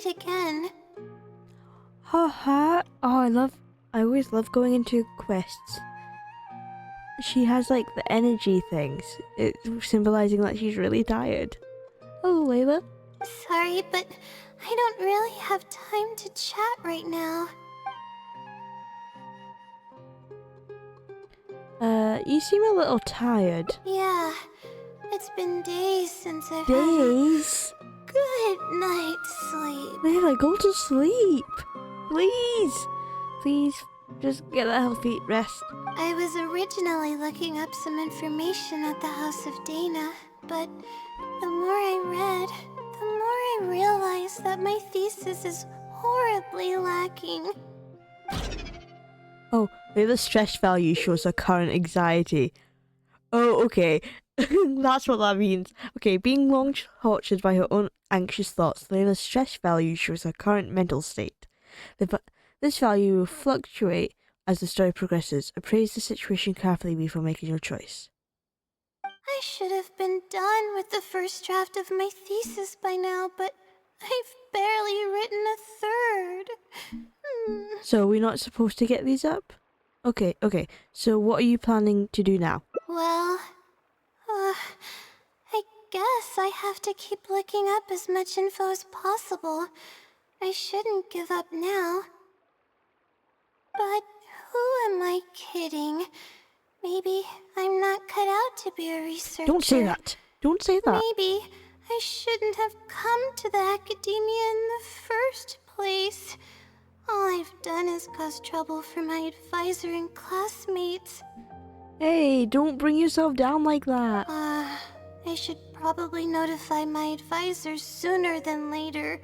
meet again. Haha. Oh, I always love going into quests. She has like the energy things. It's symbolizing that she's really tired. Hello, Layla. Sorry, but I don't really have time to chat right now. You seem a little tired. Yeah, it's been days since I've Days? had a good night's sleep. Layla, go to sleep. Please. Please, just get a healthy rest. I was originally looking up some information at the House of Dana, but the more I read, the more I realized that my thesis is horribly lacking. Oh, Layla's stress value shows her current anxiety. Oh, okay. That's what that means. Okay, being long tortured by her own anxious thoughts, Layla's stress value shows her current mental state. This value will fluctuate as the story progresses. Appraise the situation carefully before making your choice. I should have been done with the first draft of my thesis by now, but I've barely written a third. So we're not supposed to get these up? Okay. So what are you planning to do now? Well, I guess I have to keep looking up as much info as possible. I shouldn't give up now. But who am I kidding? Maybe I'm not cut out to be a researcher. Don't say that. Don't say that. Maybe I shouldn't have come to the academia in the first place. All I've done is cause trouble for my advisor and classmates. Hey, don't bring yourself down like that. I should probably notify my advisor sooner than later,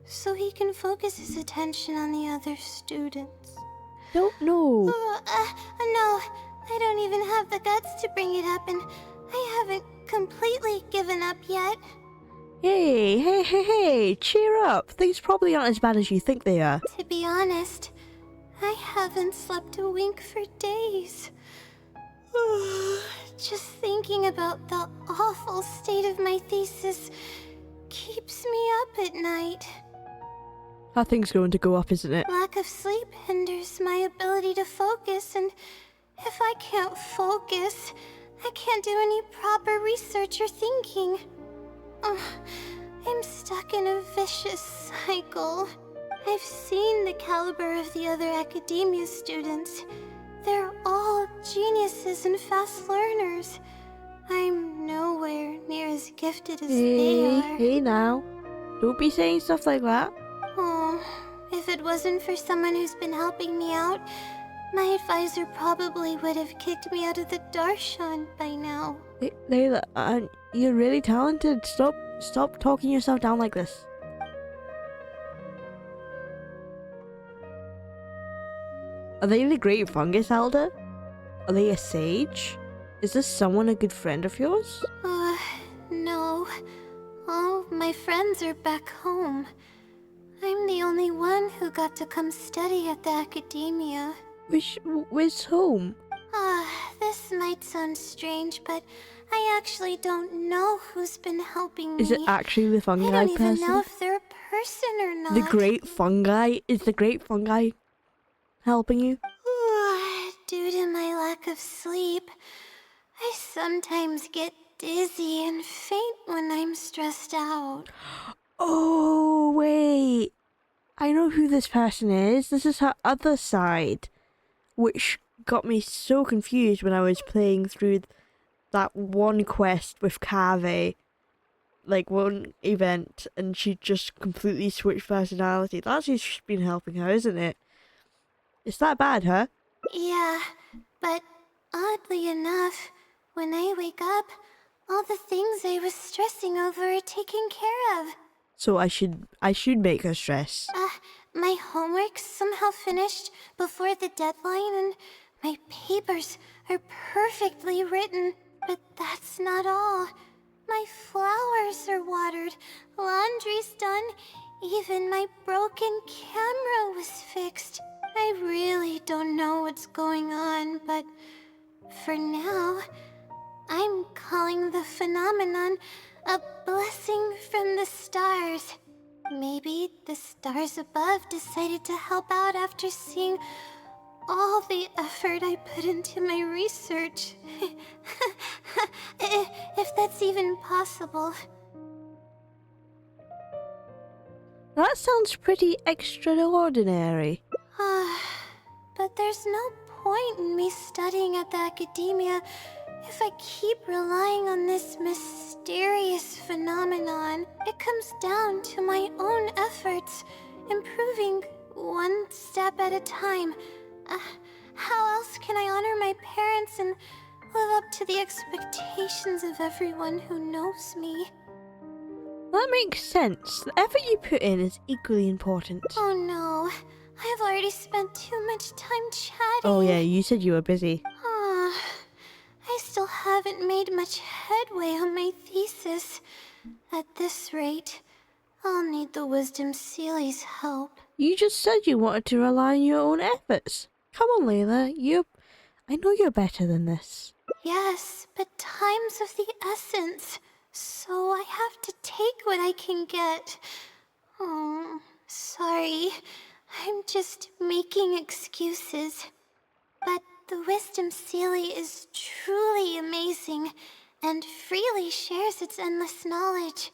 so he can focus his attention on the other students. No. No, I don't even have the guts to bring it up, and I haven't completely given up yet. Hey, cheer up. Things probably aren't as bad as you think they are. To be honest, I haven't slept a wink for days. Just thinking about the awful state of my thesis keeps me up at night. That thing's going to go up, isn't it? Lack of sleep hinders my ability to focus, and if I can't focus, I can't do any proper research or thinking. I'm stuck in a vicious cycle. I've seen the caliber of the other academia students. They're all geniuses and fast learners. I'm nowhere near as gifted as they are. Hey now. Don't be saying stuff like that. Oh, if it wasn't for someone who's been helping me out, my advisor probably would have kicked me out of the darshan by now. Layla, you're really talented. Stop talking yourself down like this. Are they the Great Fungus Elder? Are they a sage? Is this someone a good friend of yours? No. All my friends are back home. I'm the only one who got to come study at the academia. Where's home? This might sound strange, but I actually don't know who's been helping me. Is it actually the fungi person? I don't even know if they're a person or not. The Great Fungi? Is the Great Fungi helping you? Due to my lack of sleep, I sometimes get dizzy and faint when I'm stressed out. Oh, wait. I know who this person is. This is her other side, which got me so confused when I was playing through that one quest with Kave, like one event, and she just completely switched personality. That's who's been helping her, isn't it? It's that bad, huh? Yeah, but oddly enough, when I wake up, all the things I was stressing over are taken care of. So I should make her stress. My homework's somehow finished before the deadline, and my papers are perfectly written. But that's not all. My flowers are watered, laundry's done, even my broken camera was fixed. I really don't know what's going on, but for now, I'm calling the phenomenon a blessing from the stars. Maybe the stars above decided to help out after seeing all the effort I put into my research. If that's even possible. That sounds pretty extraordinary. But there's no point in me studying at the academia if I keep relying on this mysterious phenomenon. It comes down to my own efforts, improving one step at a time. How else can I honor my parents and live up to the expectations of everyone who knows me? That makes sense. The effort you put in is equally important. Oh no, I've already spent too much time chatting. Oh yeah, you said you were busy. I still haven't made much headway on my thesis. At this rate, I'll need the Wisdom Sealy's help. You just said you wanted to rely on your own efforts. Come on, Layla. I know you're better than this. Yes, but time's of the essence, so I have to take what I can get. Oh, sorry. I'm just making excuses. But the Wisdom Sealy is truly amazing and freely shares its endless knowledge.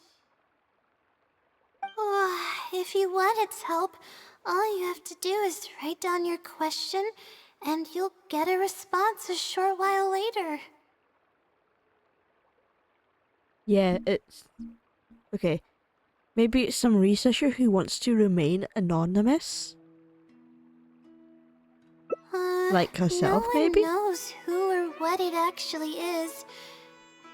If you want its help, all you have to do is write down your question and you'll get a response a short while later. Yeah, it's... Okay. Maybe it's some researcher who wants to remain anonymous? Like herself, maybe? No one knows who or what it actually is.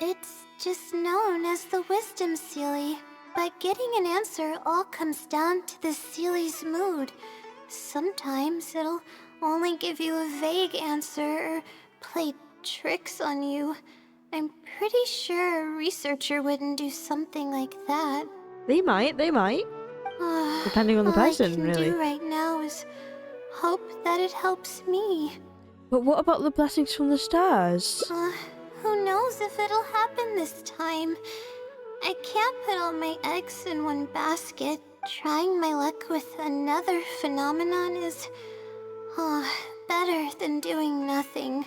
It's just known as the Wisdom Sealy. But getting an answer all comes down to the Sealy's mood. Sometimes it'll only give you a vague answer or play tricks on you. I'm pretty sure a researcher wouldn't do something like that. They might. Depending on the person, all I can really. do right now is hope that it helps me. But what about the blessings from the stars? Who knows if it'll happen this time? I can't put all my eggs in one basket. Trying my luck with another phenomenon is better than doing nothing.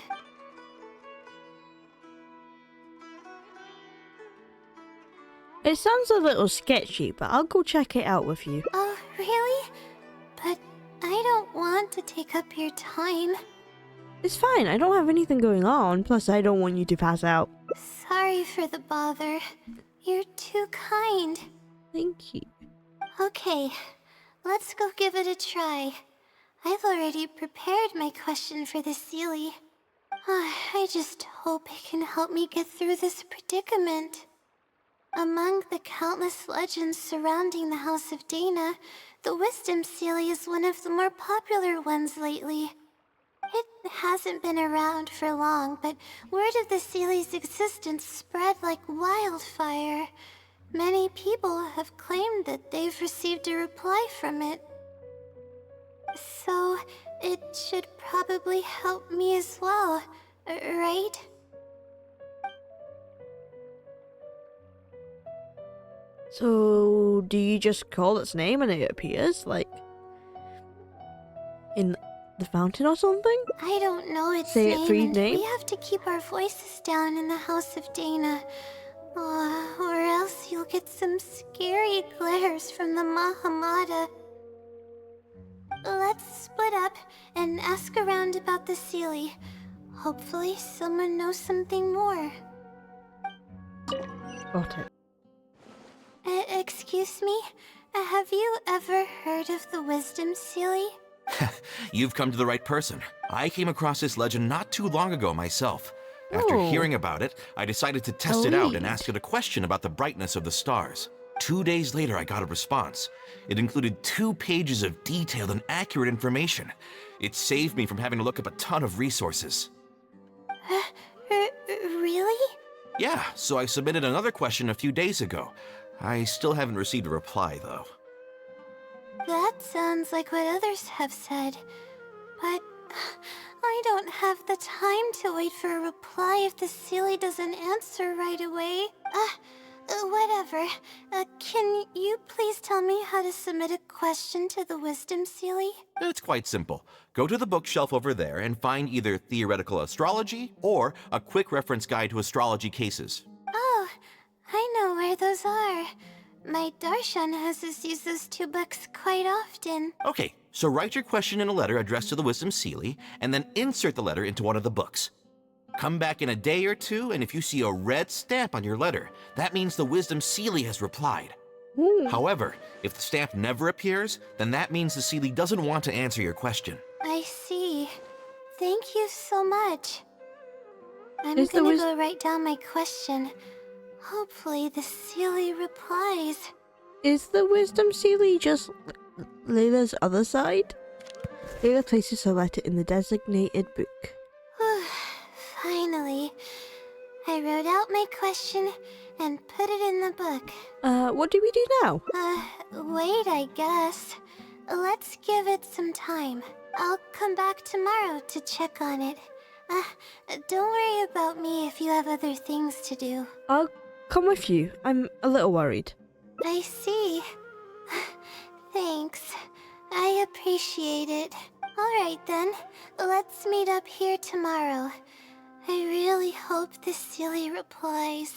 It sounds a little sketchy, but I'll go check it out with you. Oh, really? But I don't want to take up your time. It's fine, I don't have anything going on, plus I don't want you to pass out. Sorry for the bother. You're too kind. Thank you. Okay, let's go give it a try. I've already prepared my question for the Sealy. I just hope it can help me get through this predicament. Among the countless legends surrounding the House of Dana, the Wisdom Sealy is one of the more popular ones lately. It hasn't been around for long, but word of the Sealy's existence spread like wildfire. Many people have claimed that they've received a reply from it. So, it should probably help me as well, right? So, do you just call its name and it appears, like, in the fountain or something? I don't know its Say name, it 3 and names? we have to keep our voices down in the House of Dana. Or else you'll get some scary glares from the Mahamada. Let's split up and ask around about the Sealy. Hopefully someone knows something more. Got it. Excuse me? Have you ever heard of the Wisdom Sealy? You've come to the right person. I came across this legend not too long ago myself. After Oh. hearing about it, I decided to test it out and lead. ask it a question about the brightness of the stars. 2 days later, I got a response. It included 2 pages of detailed and accurate information. It saved me from having to look up a ton of resources. Really? Yeah, so I submitted another question a few days ago. I still haven't received a reply, though. That sounds like what others have said. But I don't have the time to wait for a reply if the Sealy doesn't answer right away. Whatever. Can you please tell me how to submit a question to the Wisdom Sealy? It's quite simple. Go to the bookshelf over there and find either theoretical astrology or a quick reference guide to astrology cases. Oh, I know where those are. My Darshan has us use those two books quite often. Okay, so write your question in a letter addressed to the Wisdom Sealy, and then insert the letter into one of the books. Come back in a day or two, and if you see a red stamp on your letter, that means the Wisdom Sealy has replied. However, if the stamp never appears, then that means the Sealy doesn't want to answer your question. I see. Thank you so much. I'm Is the gonna go write down my question. Hopefully the Sealy replies. Is the Wisdom Sealy just Layla's other side? Layla places her letter in the designated book. Finally. I wrote out my question and put it in the book. What do we do now? Wait, I guess. Let's give it some time. I'll come back tomorrow to check on it. Don't worry about me if you have other things to do. I'll come with you. I'm a little worried. I see. Thanks. I appreciate it. Alright then, let's meet up here tomorrow. I really hope the Sealy replies.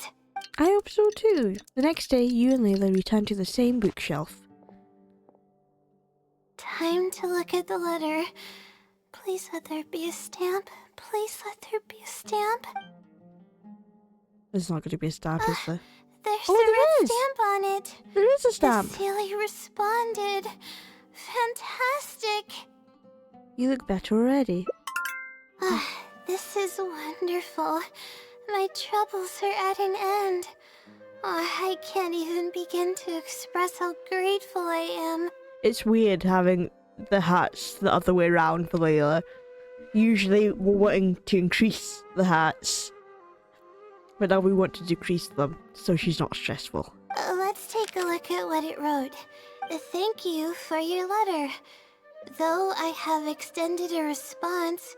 I hope so too. The next day, you and Layla return to the same bookshelf. Time to look at the letter. Please let there be a stamp. Please let there be a stamp. There's not going to be a stamp, is there? There's Oh, a there red is. stamp on it. There is a stamp. The Sealy responded. Fantastic. You look better already. This is wonderful. My troubles are at an end. I can't even begin to express how grateful I am. It's weird having the hats the other way around for Layla. Usually we're wanting to increase the hats, but now we want to decrease them so she's not stressful. Let's take a look at what it wrote. Thank you for your letter. Though I have extended a response,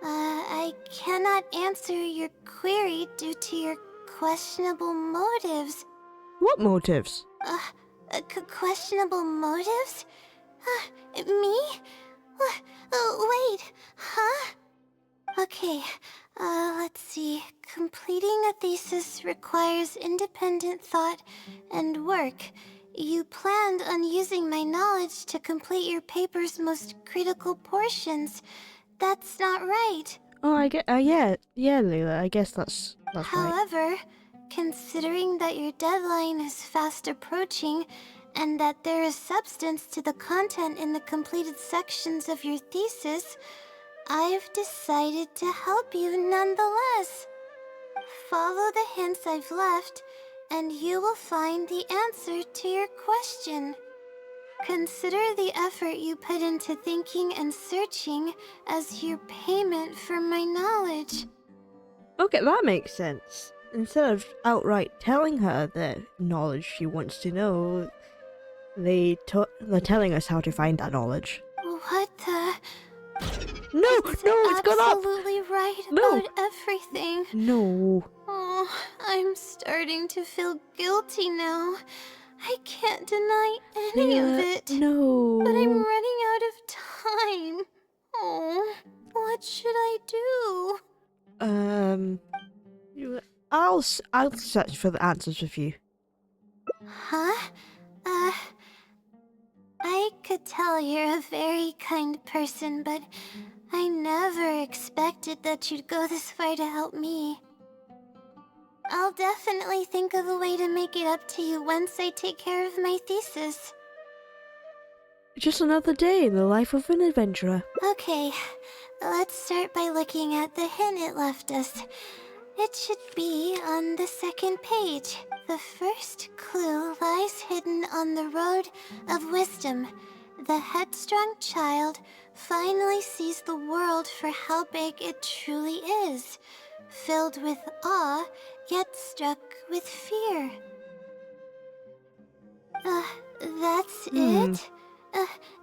I cannot answer your query due to your questionable motives. What motives? Questionable motives? Me? Wait, huh? Okay, let's see. Completing a thesis requires independent thought and work. You planned on using my knowledge to complete your paper's most critical portions. That's not right. Oh, I get. Yeah, Layla. I guess that's right. However, considering that your deadline is fast approaching, and that there is substance to the content in the completed sections of your thesis, I've decided to help you nonetheless. Follow the hints I've left, and you will find the answer to your question. Consider the effort you put into thinking and searching as your payment for my knowledge. Okay, that makes sense. Instead of outright telling her the knowledge she wants to know, they're telling us how to find that knowledge. What the? No, it's gone up! Absolutely right No. about everything. No. Oh, I'm starting to feel guilty now. I can't deny any of Layla, it. no. But I'm running out of time. Oh, what should I do? I'll search for the answers with you. Huh? I could tell you're a very kind person, but I never expected that you'd go this far to help me. I'll definitely think of a way to make it up to you once I take care of my thesis. Just another day in the life of an adventurer. Okay, let's start by looking at the hint it left us. It should be on the second page. The first clue lies hidden on the road of wisdom. The headstrong child finally sees the world for how big it truly is, filled with awe, yet struck with fear. That's it?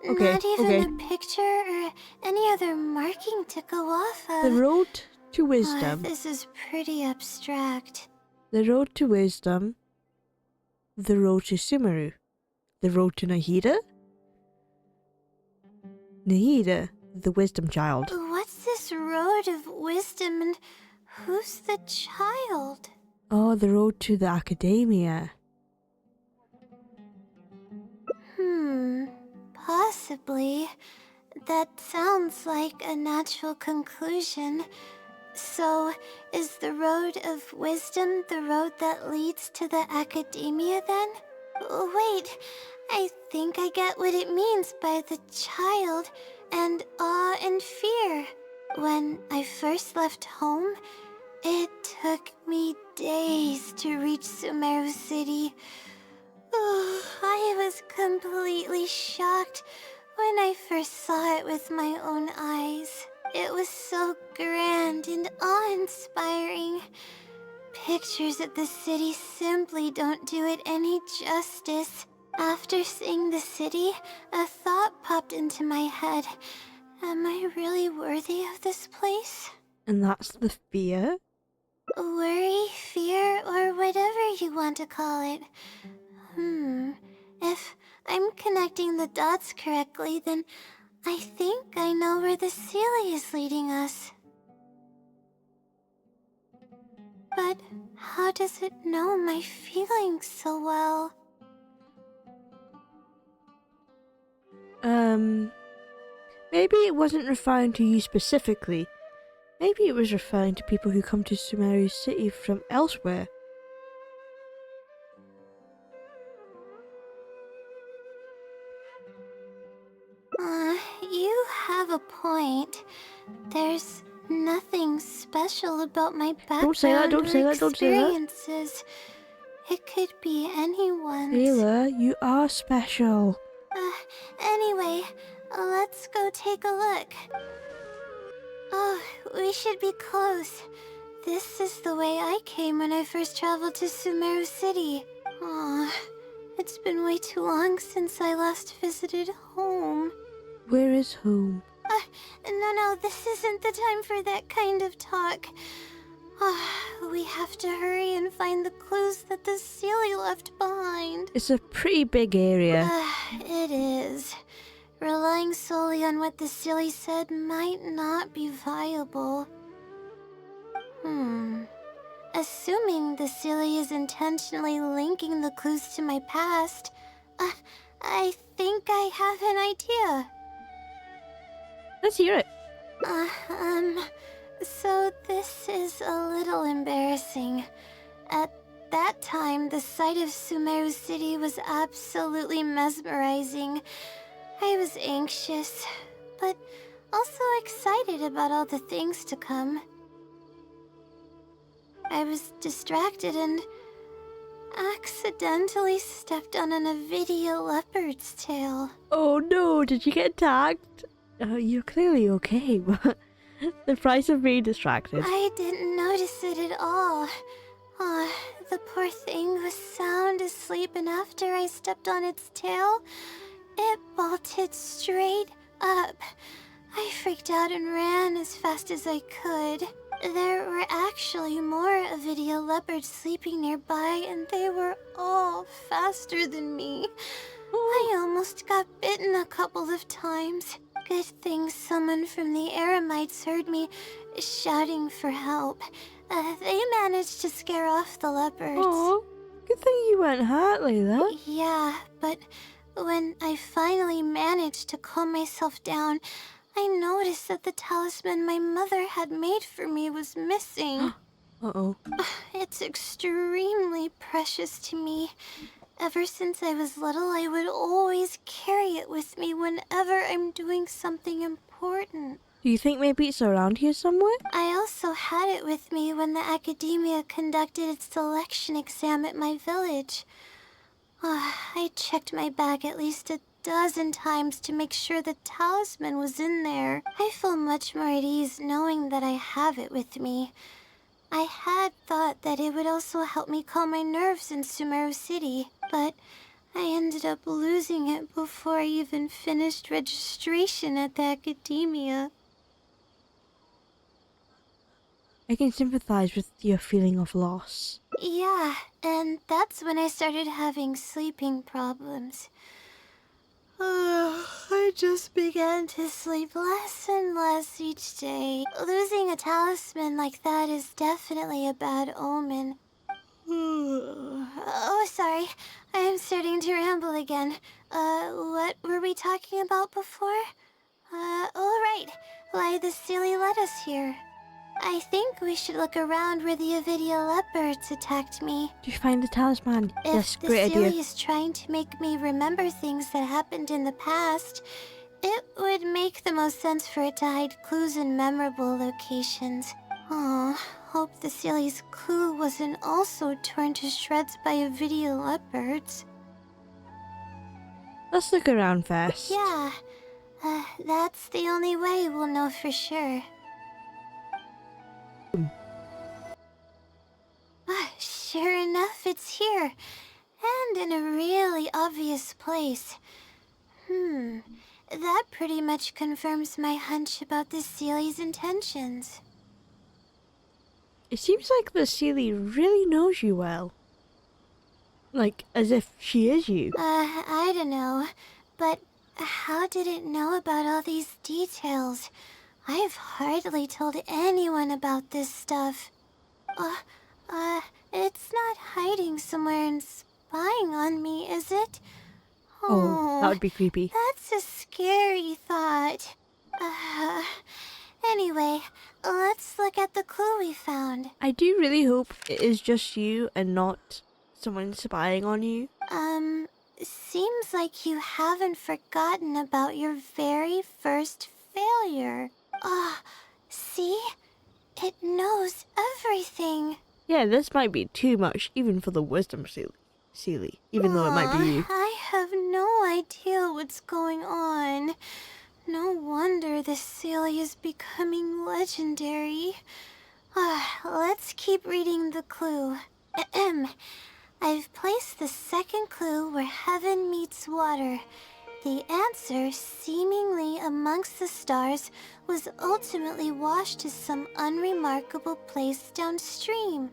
Okay, Not even okay. a picture or any other marking to go off of. The road to wisdom. This is pretty abstract. The road to wisdom. The road to Sumeru. The road to Nahida? Nahida, the wisdom child. What's this road of wisdom and who's the child? Oh, the road to the academia. Possibly. That sounds like a natural conclusion. So, is the road of wisdom the road that leads to the academia then? Wait, I think I get what it means by the child and awe and fear. When I first left home, it took me days to reach Sumeru City. I was completely shocked when I first saw it with my own eyes. It was so grand and awe-inspiring. Pictures of the city simply don't do it any justice. After seeing the city, a thought popped into my head. Am I really worthy of this place? And that's the fear? Worry, fear, or whatever you want to call it. If I'm connecting the dots correctly, then I think I know where the Sealy is leading us. But how does it know my feelings so well? Maybe it wasn't referring to you specifically. Maybe it was referring to people who come to Sumeru City from elsewhere. You have a point. There's nothing special about my background Don't say that, don't or say that, don't say that. experiences. It could be anyone's. Layla, you are special. Anyway, let's go take a look. Oh, we should be close. This is the way I came when I first traveled to Sumeru City. Aw, it's been way too long since I last visited home. Where is home? No, this isn't the time for that kind of talk. We have to hurry and find the clues that the Sealy left behind. It's a pretty big area. It is. Relying solely on what the Sealy said might not be viable. Assuming the Sealy is intentionally linking the clues to my past, I think I have an idea. Let's hear it. So this is a little embarrassing. At that time, the sight of Sumeru City was absolutely mesmerizing. I was anxious, but also excited about all the things to come. I was distracted and accidentally stepped on an Avidia leopard's tail. Oh no, did you get tagged? You're clearly okay, but the price of being distracted. I didn't notice it at all. The poor thing was sound asleep, and after I stepped on its tail, it bolted straight up. I freaked out and ran as fast as I could. There were actually more Avidia leopards sleeping nearby, and they were all faster than me. I almost got bitten a couple of times. Good thing someone from the Eremites heard me shouting for help. They managed to scare off the leopards. Oh, good thing you weren't hurt, Layla. Yeah, but when I finally managed to calm myself down, I noticed that the talisman my mother had made for me was missing. Uh-oh. It's extremely precious to me. Ever since I was little, I would always carry it with me whenever I'm doing something important. Do you think maybe it's around here somewhere? I also had it with me when the academia conducted its selection exam at my village. I checked my bag at least a dozen times to make sure the talisman was in there. I feel much more at ease knowing that I have it with me. I had thought that it would also help me calm my nerves in Sumeru City, but I ended up losing it before I even finished registration at the academia. I can sympathize with your feeling of loss. Yeah, and that's when I started having sleeping problems. I just began to sleep less and less each day. Losing a talisman like that is definitely a bad omen. Oh, sorry. I'm starting to ramble again. What were we talking about before? All right. Why the Sealy led us here. I think we should look around where the Avidia leopards attacked me. Did you find the talisman? Yes, If the great idea. Sealy is trying to make me remember things that happened in the past, it would make the most sense for it to hide clues in memorable locations. Oh, hope the Sealy's clue wasn't also torn to shreds by Avidia leopards. Let's look around first. Yeah, that's the only way we'll know for sure. Sure enough, it's here. And in a really obvious place. That pretty much confirms my hunch about the Sealy's intentions. It seems like the Sealy really knows you well. Like, as if she is you. I don't know. But how did it know about all these details? I've hardly told anyone about this stuff. It's not hiding somewhere and spying on me, is it? Oh, that would be creepy. That's a scary thought. Anyway, let's look at the clue we found. I do really hope it is just you and not someone spying on you. Seems like you haven't forgotten about your very first failure. See? It knows everything. Yeah, this might be too much, even for the wisdom Sealy, even though it might be you. I have no idea what's going on. No wonder the Sealy is becoming legendary. Let's keep reading the clue. I've placed the second clue where heaven meets water. The answer, seemingly amongst the stars, was ultimately washed to some unremarkable place downstream.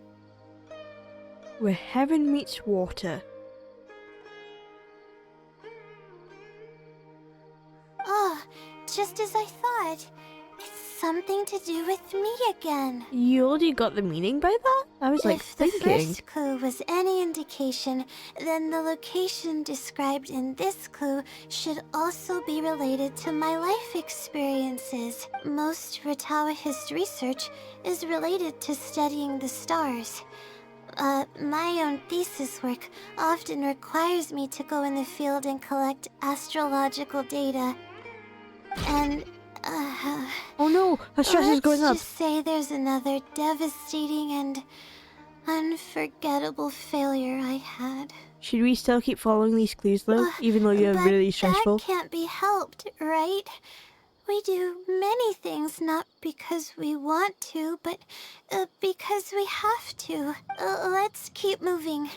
Where heaven meets water. Oh, just as I thought. It's something to do with me again. You already got the meaning by that? I was like If the thinking. first clue was any indication, then the location described in this clue should also be related to my life experiences. Most Ratawahist research is related to studying the stars. My own thesis work often requires me to go in the field and collect astrological data. And, Oh no, her stress is going up. let's just say there's another devastating and unforgettable failure I had. Should we still keep following these clues though, even though you're But really stressful? that can't be helped, right? We do many things not because we want to, but because we have to. Let's keep moving.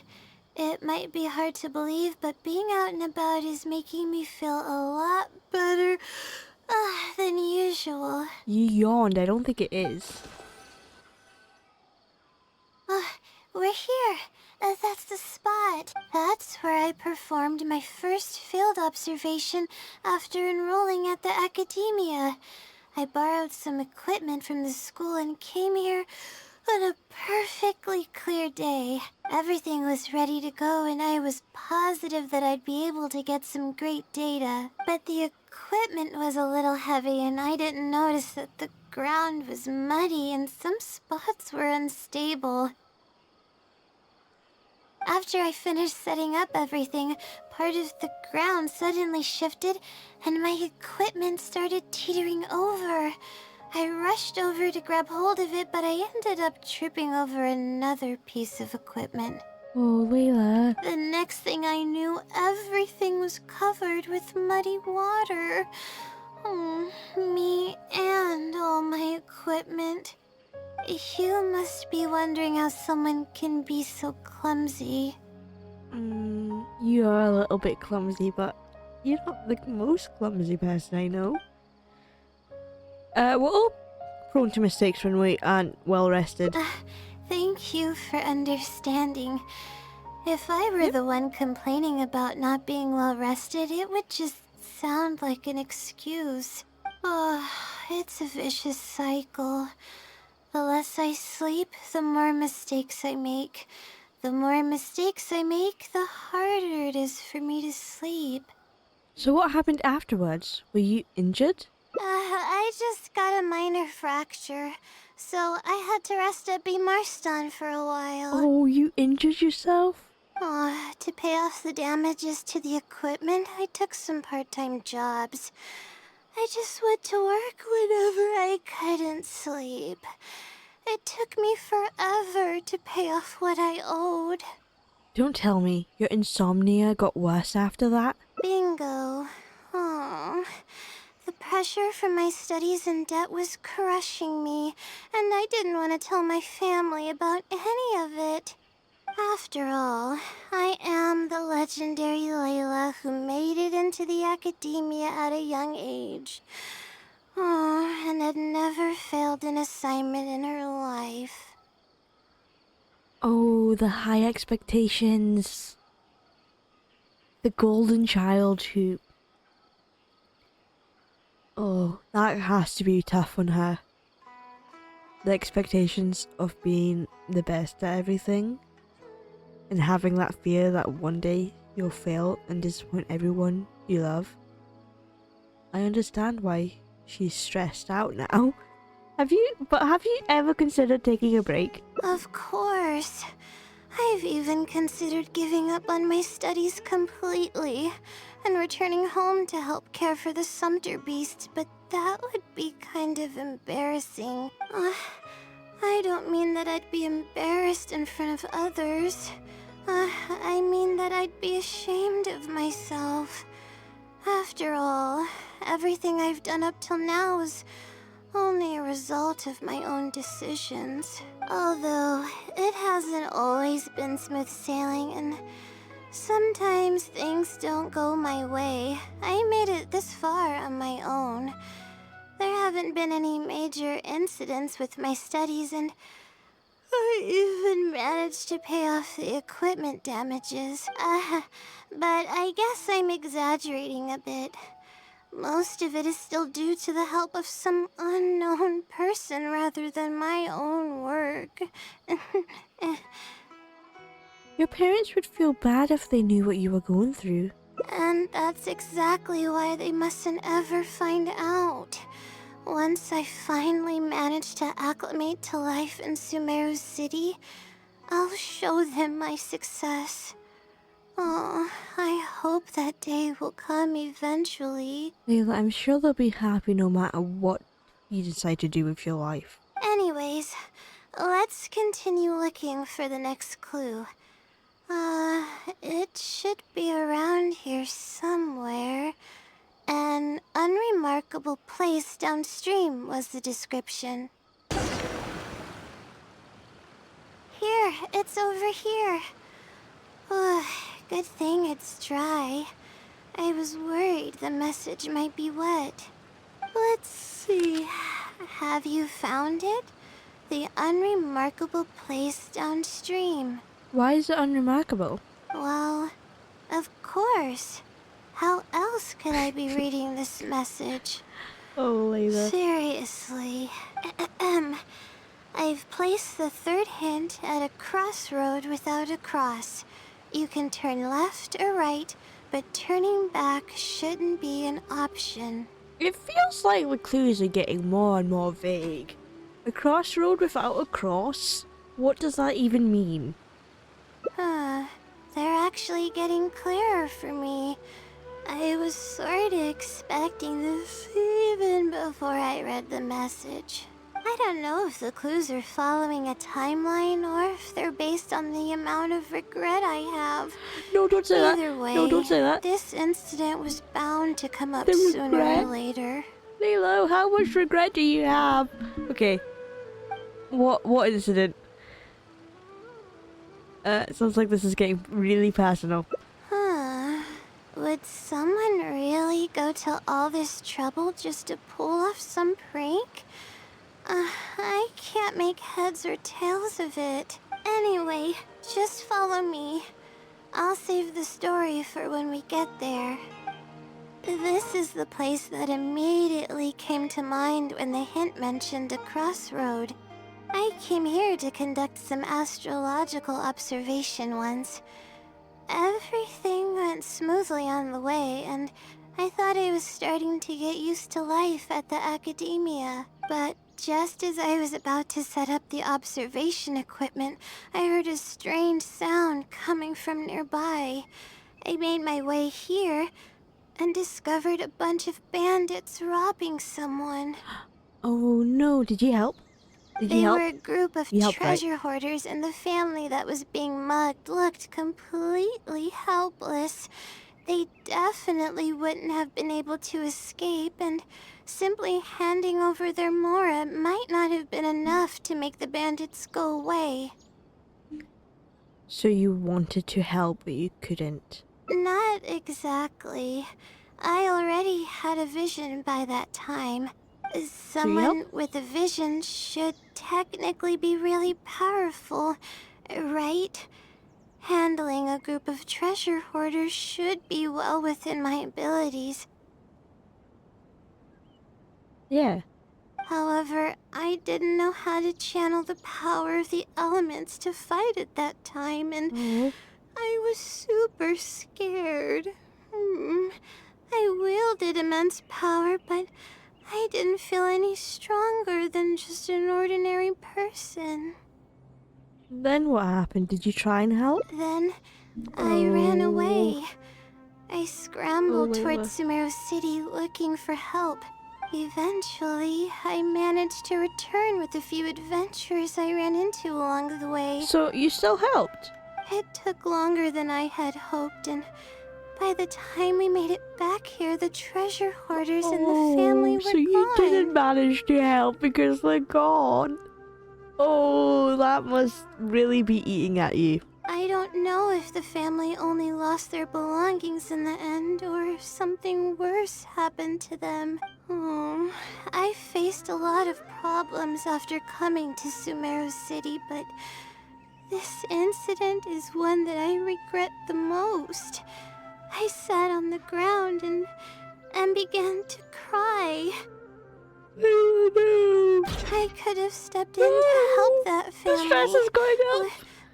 It might be hard to believe, but being out and about is making me feel a lot better than usual. You yawned, I don't think it is. We're here. That's the spot. That's where I performed my first field observation after enrolling at the academia. I borrowed some equipment from the school and came here on a perfectly clear day. Everything was ready to go and I was positive that I'd be able to get some great data. But the equipment was a little heavy and I didn't notice that the ground was muddy and some spots were unstable. After I finished setting up everything, part of the ground suddenly shifted and my equipment started teetering over. I rushed over to grab hold of it, but I ended up tripping over another piece of equipment. Oh, Layla. The next thing I knew, everything was covered with muddy water. Me and all my equipment. You must be wondering how someone can be so clumsy. You are a little bit clumsy, but you're not the most clumsy person I know. We'll prone to mistakes when we aren't well rested. Thank you for understanding. If I were the one complaining about not being well rested, it would just sound like an excuse. Oh, it's a vicious cycle. The less I sleep, the more mistakes I make. The more mistakes I make, the harder it is for me to sleep. So what happened afterwards? Were you injured? I just got a minor fracture, so I had to rest at B. Marston for a while. Oh, you injured yourself? To pay off the damages to the equipment, I took some part-time jobs. I just went to work whenever I couldn't sleep. It took me forever to pay off what I owed. Don't tell me your insomnia got worse after that? Bingo. Oh, the pressure from my studies and debt was crushing me, and I didn't want to tell my family about any of it. After all, I am the legendary Layla who made it into the academia at a young age. Oh, and had never failed an assignment in her life. Oh, the high expectations. The golden child who... Oh, that has to be tough on her. The expectations of being the best at everything. And having that fear that one day you'll fail and disappoint everyone you love. I understand why she's stressed out now. Have you ever considered taking a break? Of course. I've even considered giving up on my studies completely and returning home to help care for the Sumter beast, but that would be kind of embarrassing. I don't mean that I'd be embarrassed in front of others. I mean that I'd be ashamed of myself. After all, everything I've done up till now is only a result of my own decisions. Although, it hasn't always been smooth sailing, and sometimes things don't go my way. I made it this far on my own. There haven't been any major incidents with my studies, and I even managed to pay off the equipment damages. But I guess I'm exaggerating a bit. Most of it is still due to the help of some unknown person rather than my own work. Your parents would feel bad if they knew what you were going through. And that's exactly why they mustn't ever find out. Once I finally manage to acclimate to life in Sumeru City, I'll show them my success. Oh, I hope that day will come eventually. Layla, I'm sure they'll be happy no matter what you decide to do with your life. Anyways, let's continue looking for the next clue. It should be around here somewhere. An unremarkable place downstream was the description. Here, it's over here. Good thing it's dry. I was worried the message might be wet. Let's see. Have you found it? The unremarkable place downstream. Why is it unremarkable? Well, of course. How else could I be reading this message? Oh, Layla. Seriously. I've placed the third hint at a crossroad without a cross. You can turn left or right, but turning back shouldn't be an option. It feels like the clues are getting more and more vague. A crossroad without a cross? What does that even mean? They're actually getting clearer for me. I was sort of expecting this even before I read the message. I don't know if the clues are following a timeline or if they're based on the amount of regret I have. No, don't say that. Either way, No, don't say that. this incident was bound to come up The sooner regret? or later. Layla, how much regret do you have? Okay. What incident? Sounds like this is getting really personal. Would someone really go to all this trouble just to pull off some prank? I can't make heads or tails of it. Anyway, just follow me. I'll save the story for when we get there. This is the place that immediately came to mind when the hint mentioned a crossroad. I came here to conduct some astrological observation once. Everything went smoothly on the way, and I thought I was starting to get used to life at the academia. But just as I was about to set up the observation equipment, I heard a strange sound coming from nearby. I made my way here and discovered a bunch of bandits robbing someone. Oh no, did you help? Did you They help? were a group of You helped, right? treasure hoarders, and the family that was being mugged looked completely helpless. They definitely wouldn't have been able to escape, and simply handing over their Mora might not have been enough to make the bandits go away. So you wanted to help, but you couldn't. Not exactly. I already had a vision by that time. Someone with a vision should technically be really powerful, right? Handling a group of treasure hoarders should be well within my abilities. Yeah. However, I didn't know how to channel the power of the elements to fight at that time, and Oh. I was super scared. I wielded immense power, but I didn't feel any stronger than just an ordinary person. Then what happened? Did you try and help? Then I ran Oh. away. I scrambled Oh, towards Layla. Sumeru City looking for help. Eventually, I managed to return with a few adventurers I ran into along the way. So you still helped? It took longer than I had hoped, and by the time we made it back here, the treasure hoarders and the family were so you gone. didn't manage to help because they're gone. Oh, that must really be eating at you. I don't know if the family only lost their belongings in the end, or if something worse happened to them. I faced a lot of problems after coming to Sumeru City, but this incident is one that I regret the most. I sat on the ground and began to cry. Oh no! I could have stepped in to help that family. The stress is going up.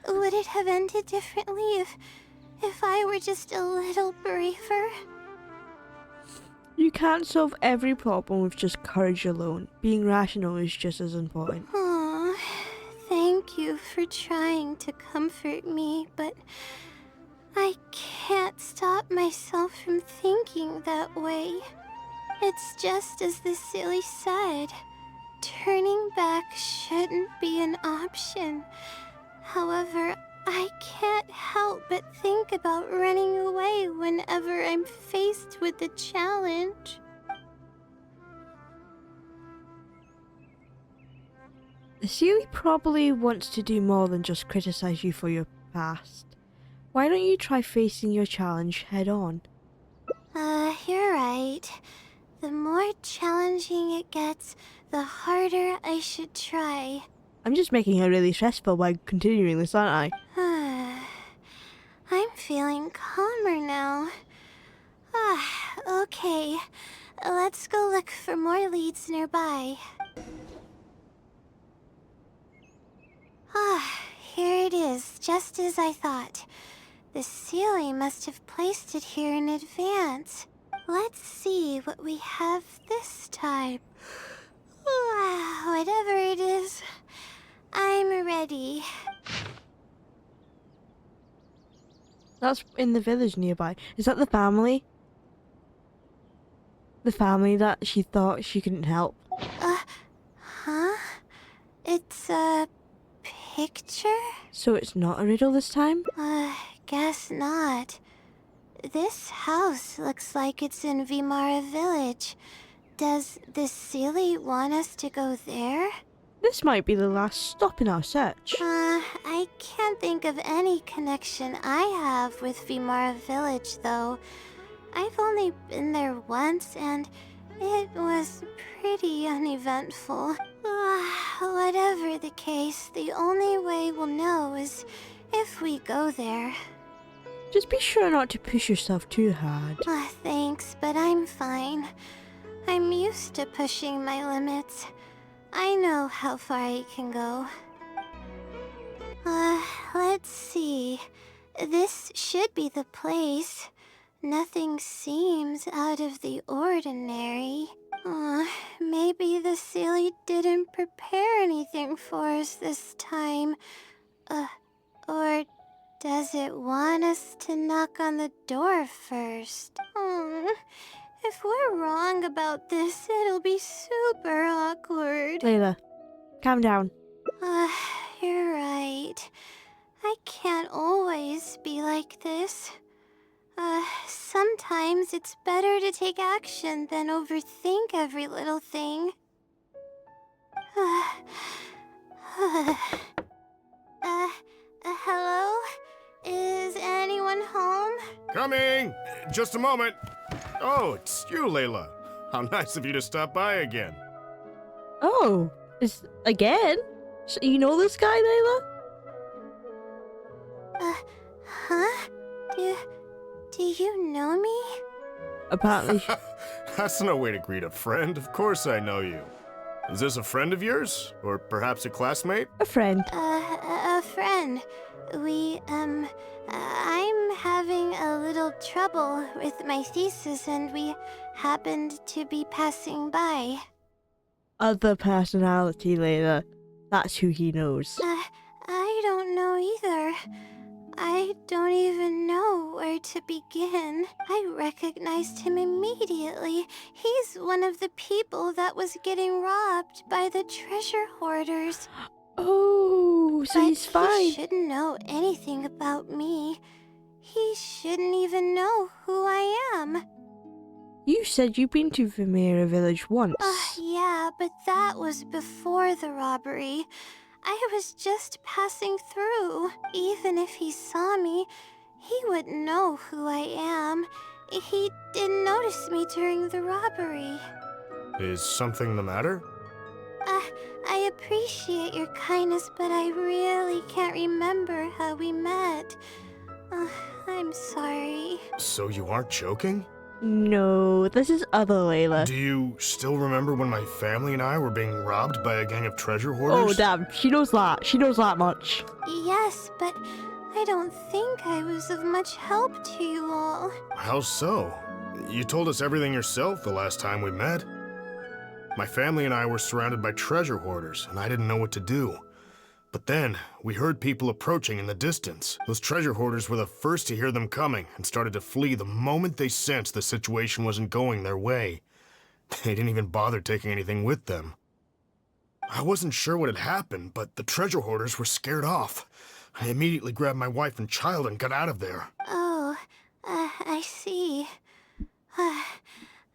Would it have ended differently if I were just a little braver? You can't solve every problem with just courage alone. Being rational is just as important. Aw, thank you for trying to comfort me, but I can't stop myself from thinking that way. It's just as the silly said. Turning back shouldn't be an option. However, I can't help but think about running away whenever I'm faced with a challenge. The Sealy probably wants to do more than just criticize you for your past. Why don't you try facing your challenge head on? You're right. The more challenging it gets, the harder I should try. I'm just making it really stressful by continuing this, aren't I? I'm feeling calmer now. Okay. Let's go look for more leads nearby. Here it is, just as I thought. The Sealy must have placed it here in advance. Let's see what we have this time. Whatever it is, I'm ready. That's in the village nearby. Is that the family? The family that she thought she couldn't help? Huh? It's a picture? So it's not a riddle this time? Guess not. This house looks like it's in Vimara Village. Does the Sealy want us to go there? This might be the last stop in our search. I can't think of any connection I have with Vimara Village, though. I've only been there once, and it was pretty uneventful. Whatever the case, the only way we'll know is if we go there. Just be sure not to push yourself too hard. Thanks, but I'm fine. I'm used to pushing my limits. I know how far I can go. Let's see. This should be the place. Nothing seems out of the ordinary. Maybe the Sealy didn't prepare anything for us this time. Or does it want us to knock on the door first? If we're wrong about this, it'll be super awkward. Layla, calm down. You're right. I can't always be like this. Sometimes it's better to take action than overthink every little thing. Hello? Is anyone home? Coming! Just a moment. Oh, it's you, Layla. How nice of you to stop by again. Oh, again? So you know this guy, Layla? Huh? Do you know me? Apparently. That's no way to greet a friend. Of course I know you. Is this a friend of yours? Or perhaps a classmate? A friend. A friend. I'm having a little trouble with my thesis and we happened to be passing by. Other personality, Layla. That's who he knows. I don't know either. I don't even know where to begin. I recognized him immediately. He's one of the people that was getting robbed by the treasure hoarders. Oh, so But he's fine. he shouldn't know anything about me. He shouldn't even know who I am. You said you've been to Yoimiya village once. Yeah, but that was before the robbery. I was just passing through. Even if he saw me, he wouldn't know who I am. He didn't notice me during the robbery. Is something the matter? I appreciate your kindness, but I really can't remember how we met. I'm sorry. So you aren't joking? No, this is other Layla. Do you still remember when my family and I were being robbed by a gang of treasure hoarders? Oh, damn. She knows that. She knows that much. Yes, but I don't think I was of much help to you all. How so? You told us everything yourself the last time we met. My family and I were surrounded by treasure hoarders, and I didn't know what to do. But then, we heard people approaching in the distance. Those treasure hoarders were the first to hear them coming and started to flee the moment they sensed the situation wasn't going their way. They didn't even bother taking anything with them. I wasn't sure what had happened, but the treasure hoarders were scared off. I immediately grabbed my wife and child and got out of there. Oh, I see.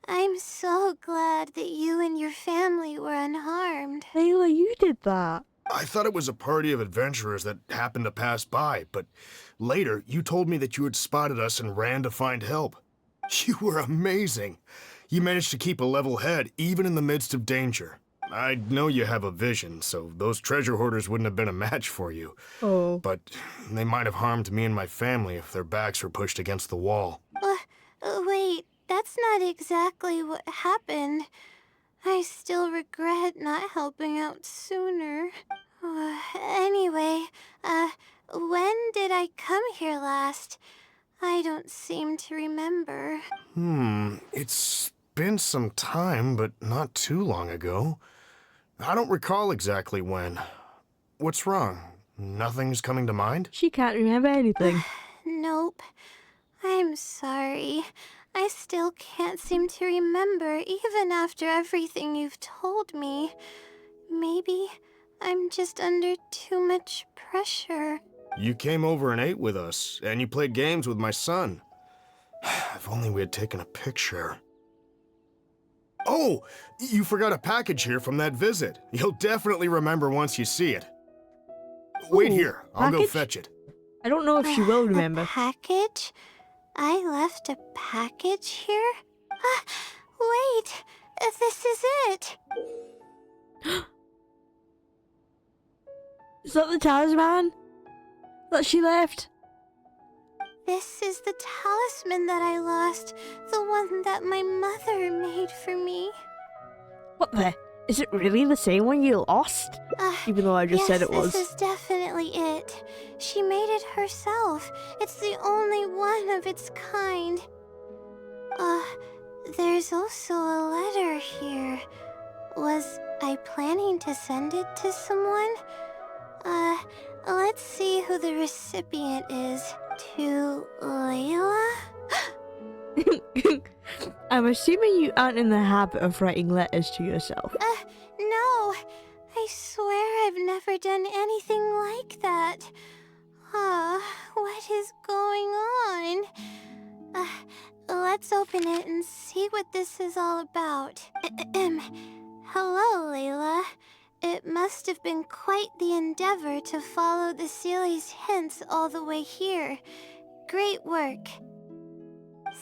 I'm so glad that you and your family were unharmed. Layla, you did that. I thought it was a party of adventurers that happened to pass by, but later you told me that you had spotted us and ran to find help. You were amazing. You managed to keep a level head even in the midst of danger. I know you have a vision, so those treasure hoarders wouldn't have been a match for you. Oh. But they might have harmed me and my family if their backs were pushed against the wall. Wait, that's not exactly what happened. I still regret not helping out sooner. Anyway, when did I come here last? I don't seem to remember. It's been some time, but not too long ago. I don't recall exactly when. What's wrong? Nothing's coming to mind? She can't remember anything. Nope. I'm sorry. I still can't seem to remember, even after everything you've told me. Maybe I'm just under too much pressure. You came over and ate with us, and you played games with my son. If only we had taken a picture. Oh, you forgot a package here from that visit. You'll definitely remember once you see it. Wait Ooh, here, I'll go package? fetch it. I don't know if she will remember. A package? I left a package here? Wait! This is it! Is that the talisman that she left? This is the talisman that I lost, the one that my mother made for me. What the? Is it really the same one you lost? Even though I just said it was. Yes, this is definitely it. She made it herself. It's the only one of its kind. There's also a letter here. Was I planning to send it to someone? Let's see who the recipient is. To Layla? I'm assuming you aren't in the habit of writing letters to yourself. No. I swear I've never done anything like that. What is going on? Let's open it and see what this is all about. Hello, Layla. It must have been quite the endeavor to follow the Sealy's hints all the way here. Great work.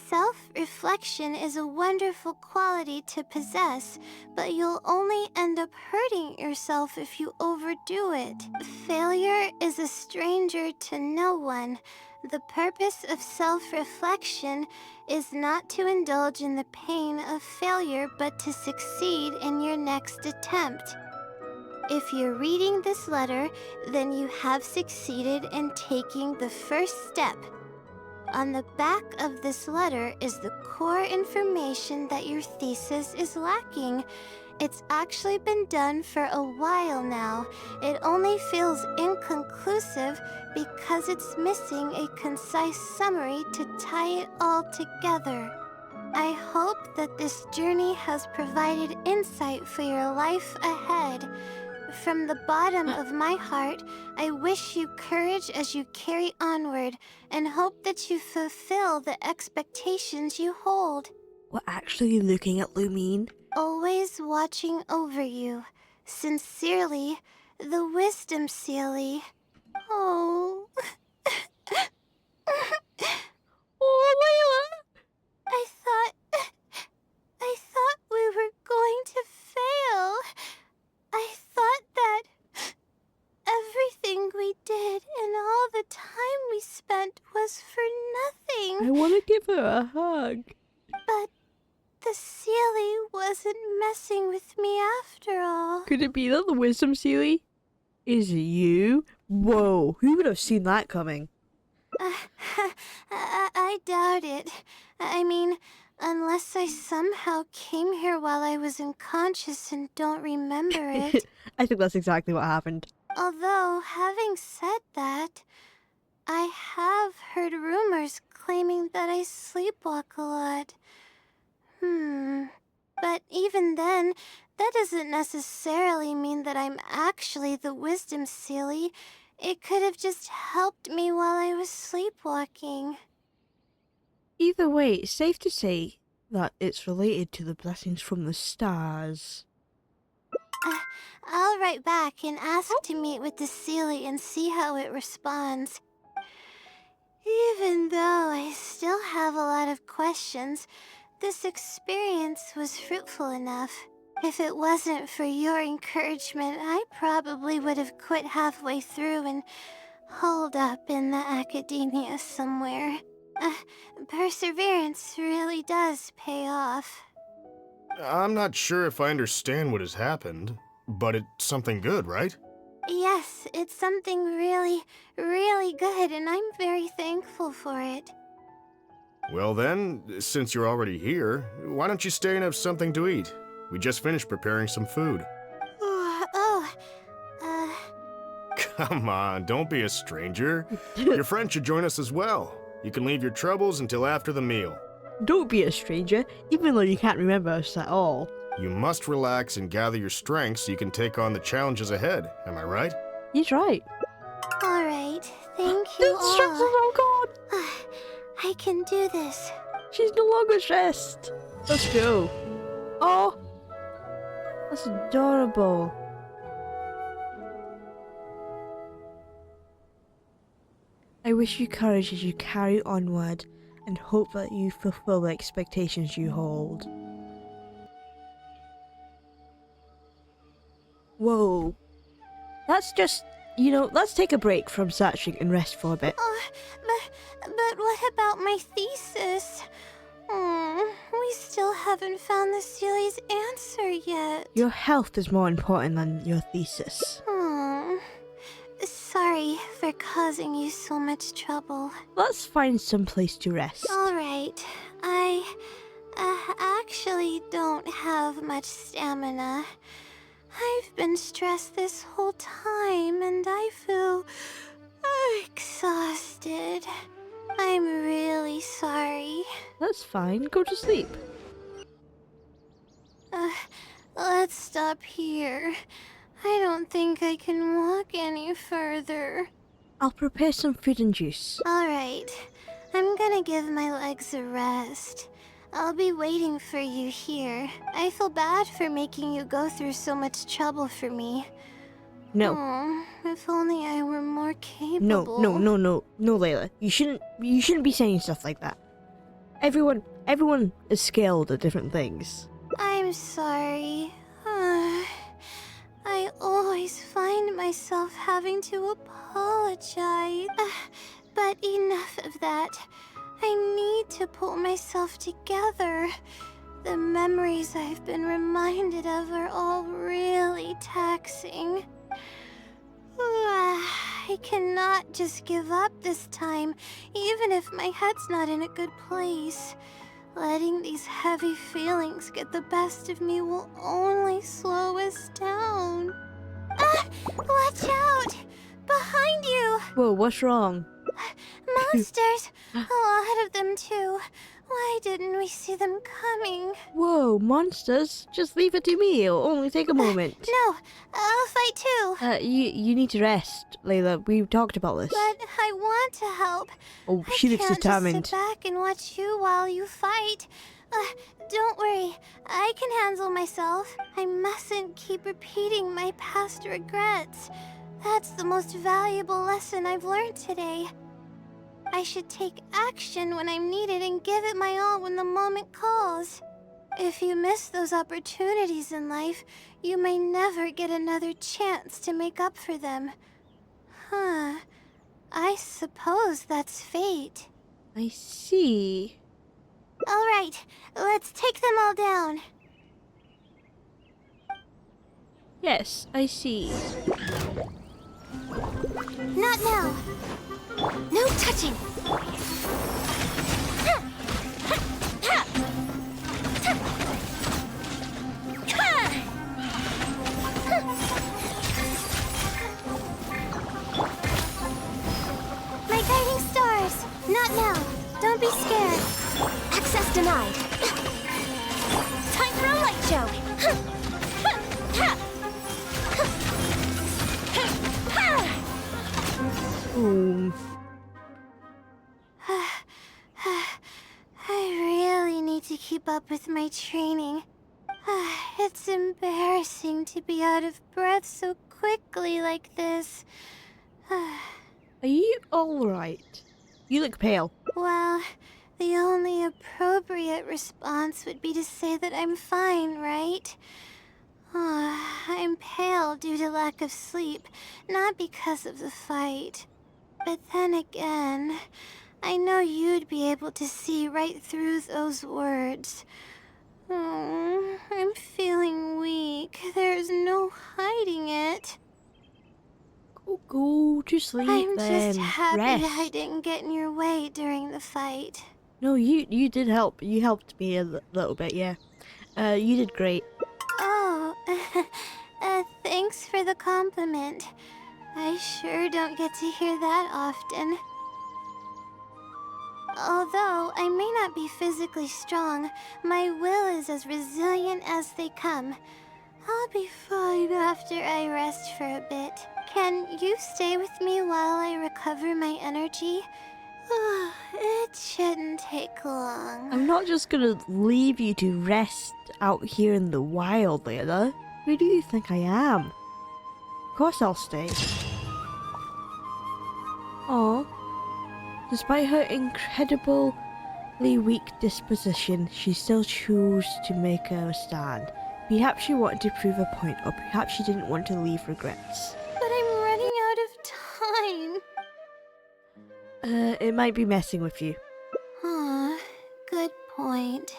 Self-reflection is a wonderful quality to possess, but you'll only end up hurting yourself if you overdo it. Failure is a stranger to no one. The purpose of self-reflection is not to indulge in the pain of failure, but to succeed in your next attempt. If you're reading this letter, then you have succeeded in taking the first step. On the back of this letter is the core information that your thesis is lacking. It's actually been done for a while now. It only feels inconclusive because it's missing a concise summary to tie it all together. I hope that this journey has provided insight for your life ahead. From the bottom of my heart, I wish you courage as you carry onward and hope that you fulfill the expectations you hold. We're actually looking at Lumine. Always watching over you. Sincerely, the Wisdom Sealy. Oh. Oh, Layla! I thought we were going to fail. I thought that everything we did and all the time we spent was for nothing. I want to give her a hug. But the Sealy wasn't messing with me after all. Could it be that the Wisdom Sealy is you? Whoa, who would have seen that coming? I doubt it. I mean, unless I somehow came here while I was unconscious and don't remember it. I think that's exactly what happened. Although, having said that, I have heard rumors claiming that I sleepwalk a lot. But even then, that doesn't necessarily mean that I'm actually the Wisdom Sealy. It could have just helped me while I was sleepwalking. Either way, it's safe to say that it's related to the blessings from the stars. I'll write back and ask to meet with the Sealy and see how it responds. Even though I still have a lot of questions, this experience was fruitful enough. If it wasn't for your encouragement, I probably would have quit halfway through and holed up in the academia somewhere. Perseverance really does pay off. I'm not sure if I understand what has happened, but it's something good, right? Yes, it's something really, really good, and I'm very thankful for it. Well then, since you're already here, why don't you stay and have something to eat? We just finished preparing some food. Come on, don't be a stranger. Your friend should join us as well. You can leave your troubles until after the meal. Don't be a stranger, even though you can't remember us at all. You must relax and gather your strength so you can take on the challenges ahead, am I right? He's right. Alright, thank you The stress is all. all gone! I can do this. She's no longer stressed. Let's go. Oh, that's adorable. I wish you courage as you carry onward and hope that you fulfill the expectations you hold. Whoa. That's just You know, let's take a break from searching and rest for a bit. But what about my thesis? We still haven't found the Sealy's answer yet. Your health is more important than your thesis. Sorry for causing you so much trouble. Let's find some place to rest. Alright, I actually don't have much stamina. I've been stressed this whole time and I feel exhausted. I'm really sorry. That's fine. Go to sleep. Let's stop here. I don't think I can walk any further. I'll prepare some food and juice. Alright, I'm gonna give my legs a rest. I'll be waiting for you here. I feel bad for making you go through so much trouble for me. No. If only I were more capable. No, Layla. You shouldn't be saying stuff like that. Everyone is skilled at different things. I'm sorry. I always find myself having to apologize. But enough of that. I need to pull myself together. The memories I've been reminded of are all really taxing. I cannot just give up this time, even if my head's not in a good place. Letting these heavy feelings get the best of me will only slow us down. Watch out! Behind you! Whoa, what's wrong? Monsters! A lot of them too. Why didn't we see them coming? Whoa, monsters? Just leave it to me. It'll only take a moment. No, I'll fight too. You need to rest, Layla. We talked about this. But I want to help. Oh, she looks determined. I can't just sit back and watch you while you fight. Don't worry, I can handle myself. I mustn't keep repeating my past regrets. That's the most valuable lesson I've learned today. I should take action when I'm needed and give it my all when the moment calls. If you miss those opportunities in life, you may never get another chance to make up for them. I suppose that's fate. I see. All right, let's take them all down. Yes, I see. Not now. No touching. My guiding stars. Not now. Don't be scared. Access denied. Time for a light show. Ooh. I really need to keep up with my training. It's embarrassing to be out of breath so quickly like this. Are you alright? You look pale. Well, the only appropriate response would be to say that I'm fine, right? I'm pale due to lack of sleep, not because of the fight. But then again, I know you'd be able to see right through those words. I'm feeling weak. There's no hiding it. Go to sleep I'm then. just happy Rest. I didn't get in your way during the fight. No, you did help. You helped me a little bit, yeah. You did great. Oh, thanks for the compliment. I sure don't get to hear that often. Although I may not be physically strong, my will is as resilient as they come. I'll be fine after I rest for a bit. Can you stay with me while I recover my energy? It shouldn't take long. I'm not just gonna leave you to rest out here in the wild, Layla. Who do you think I am? Of course I'll stay. Aw. Despite her incredibly weak disposition, she still chose to make a stand. Perhaps she wanted to prove a point, or perhaps she didn't want to leave regrets. But I'm running out of it might be messing with you. Aw, good point.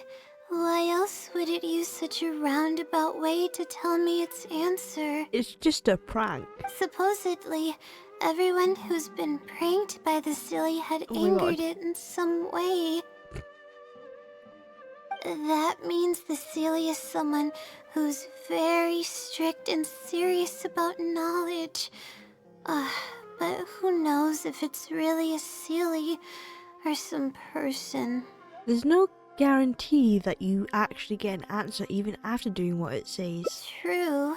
Why else would it use such a roundabout way to tell me its answer? It's just a prank. Supposedly, everyone who's been pranked by the silly had Oh my God. angered it in some way. That means the silly is someone who's very strict and serious about knowledge. But who knows if it's really a silly or some person. There's no guarantee that you actually get an answer even after doing what it says. True.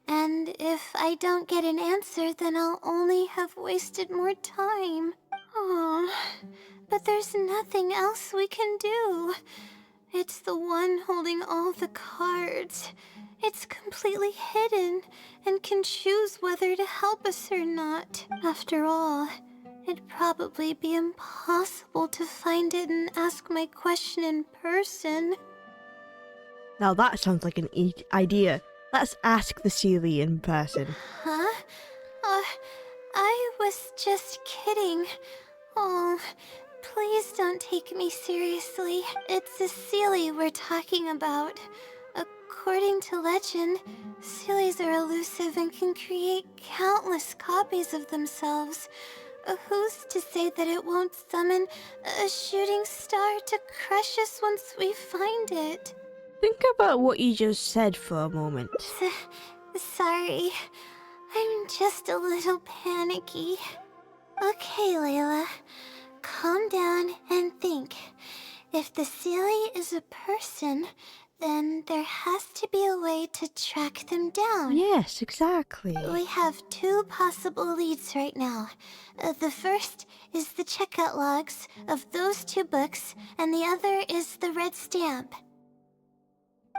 And if I don't get an answer, then I'll only have wasted more time. Aw, but there's nothing else we can do. It's the one holding all the cards. It's completely hidden and can choose whether to help us or not. After all, it'd probably be impossible to find it and ask my question in person. Now that sounds like an idea. Let's ask the Sealy in person. Huh? I was just kidding. Oh, please don't take me seriously. It's a Sealy we're talking about. According to legend, Sealies are elusive and can create countless copies of themselves. Who's to say that it won't summon a shooting star to crush us once we find it? Think about what you just said for a moment. Sorry, I'm just a little panicky. Okay, Layla, calm down and think. If the Sealy is a person, then there has to be a way to track them down. Yes, exactly. We have two possible leads right now. The first is the checkout logs of those two books, and the other is the red stamp.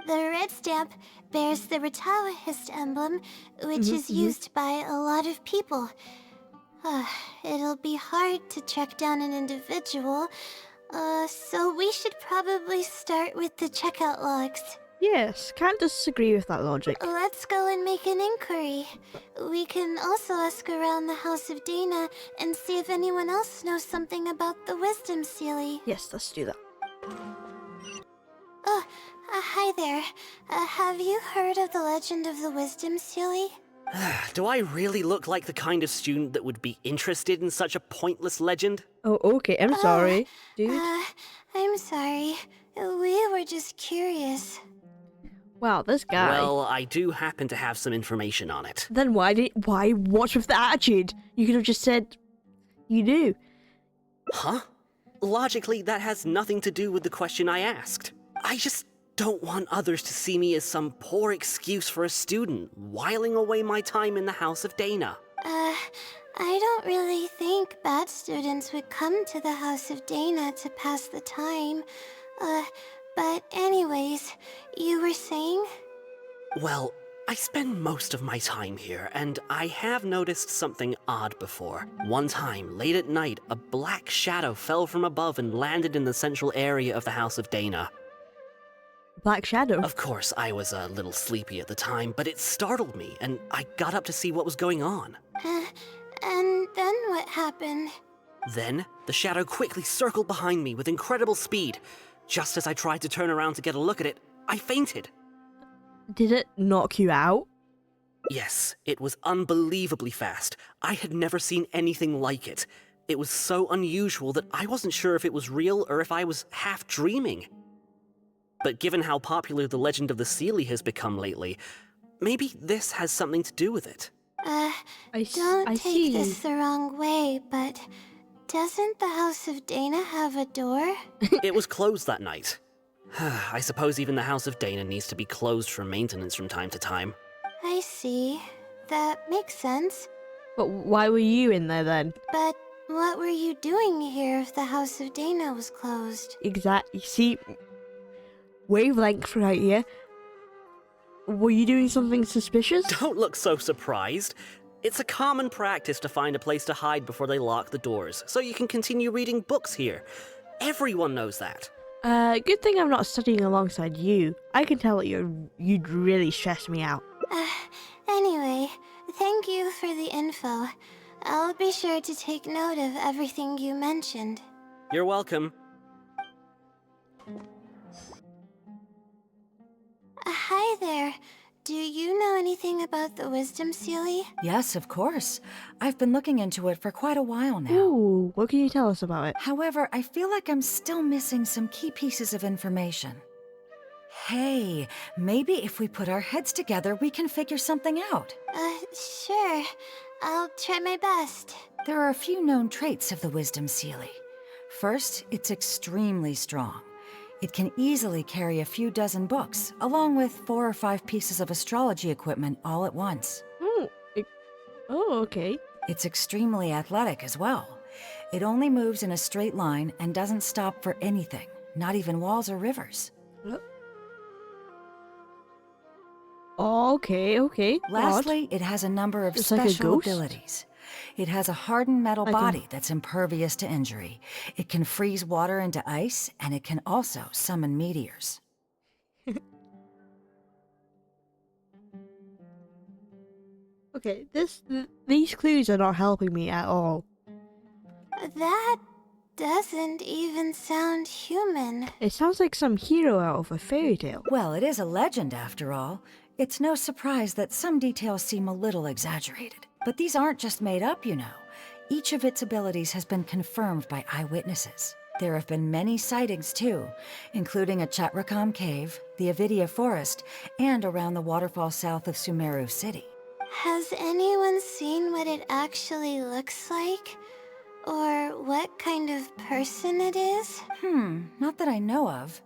The red stamp bears the Retawahist emblem, which is used by a lot of people. It'll be hard to track down an individual, so we should probably start with the checkout logs. Yes, can't disagree with that logic. Let's go and make an inquiry. We can also ask around the House of Dana and see if anyone else knows something about the Wisdom Sealy. Yes, let's do that. Hi there. Have you heard of the legend of the Wisdom Sealy? Do I really look like the kind of student that would be interested in such a pointless legend? Oh, okay, I'm sorry, dude. I'm sorry. We were just curious. Wow, this guy. Well, I do happen to have some information on it. Then why watch with the attitude? You could have just said you do. Huh? Logically, that has nothing to do with the question I asked. I just don't want others to see me as some poor excuse for a student whiling away my time in the House of Dana. I don't really think bad students would come to the House of Dana to pass the time. But anyways, you were saying? Well, I spend most of my time here, and I have noticed something odd before. One time, late at night, a black shadow fell from above and landed in the central area of the House of Dana. Black Shadow. Of course, I was a little sleepy at the time, but it startled me, and I got up to see what was going on. And then what happened? Then, the shadow quickly circled behind me with incredible speed. Just as I tried to turn around to get a look at it, I fainted. Did it knock you out? Yes, it was unbelievably fast. I had never seen anything like it. It was so unusual that I wasn't sure if it was real or if I was half dreaming. But given how popular the legend of the Sealy has become lately, maybe this has something to do with it. Don't I take see. this the wrong way, but doesn't the House of Dana have a door? It was closed that night. I suppose even the House of Dana needs to be closed for maintenance from time to time. I see. That makes sense. But why were you in there then? But what were you doing here if the House of Dana was closed? Exactly. See, wavelength right here. Were you doing something suspicious? Don't look so surprised. It's a common practice to find a place to hide before they lock the doors, so you can continue reading books here. Everyone knows that. Good thing I'm not studying alongside you. I can tell that you'd really stress me out. Anyway, thank you for the info. I'll be sure to take note of everything you mentioned. You're welcome. Hi there. Do you know anything about the Wisdom Sealy? Yes, of course. I've been looking into it for quite a while now. Ooh, what can you tell us about it? However, I feel like I'm still missing some key pieces of information. Hey, maybe if we put our heads together, we can figure something out. Sure. I'll try my best. There are a few known traits of the Wisdom Sealy. First, it's extremely strong. It can easily carry a few dozen books, along with 4 or 5 pieces of astrology equipment all at once. Okay. It's extremely athletic as well. It only moves in a straight line and doesn't stop for anything, not even walls or rivers. Okay. Odd. Lastly, it has a number of It's like a special ghost? abilities. It has a hardened metal Like a- body that's impervious to injury. It can freeze water into ice, and it can also summon meteors. Okay, these clues are not helping me at all. That doesn't even sound human. It sounds like some hero out of a fairy tale. Well, it is a legend after all. It's no surprise that some details seem a little exaggerated. But these aren't just made up, you know. Each of its abilities has been confirmed by eyewitnesses. There have been many sightings too, including a Chatrakam cave, the Avidia forest, and around the waterfall south of Sumeru City. Has anyone seen what it actually looks like? Or what kind of person it is? Not that I know of.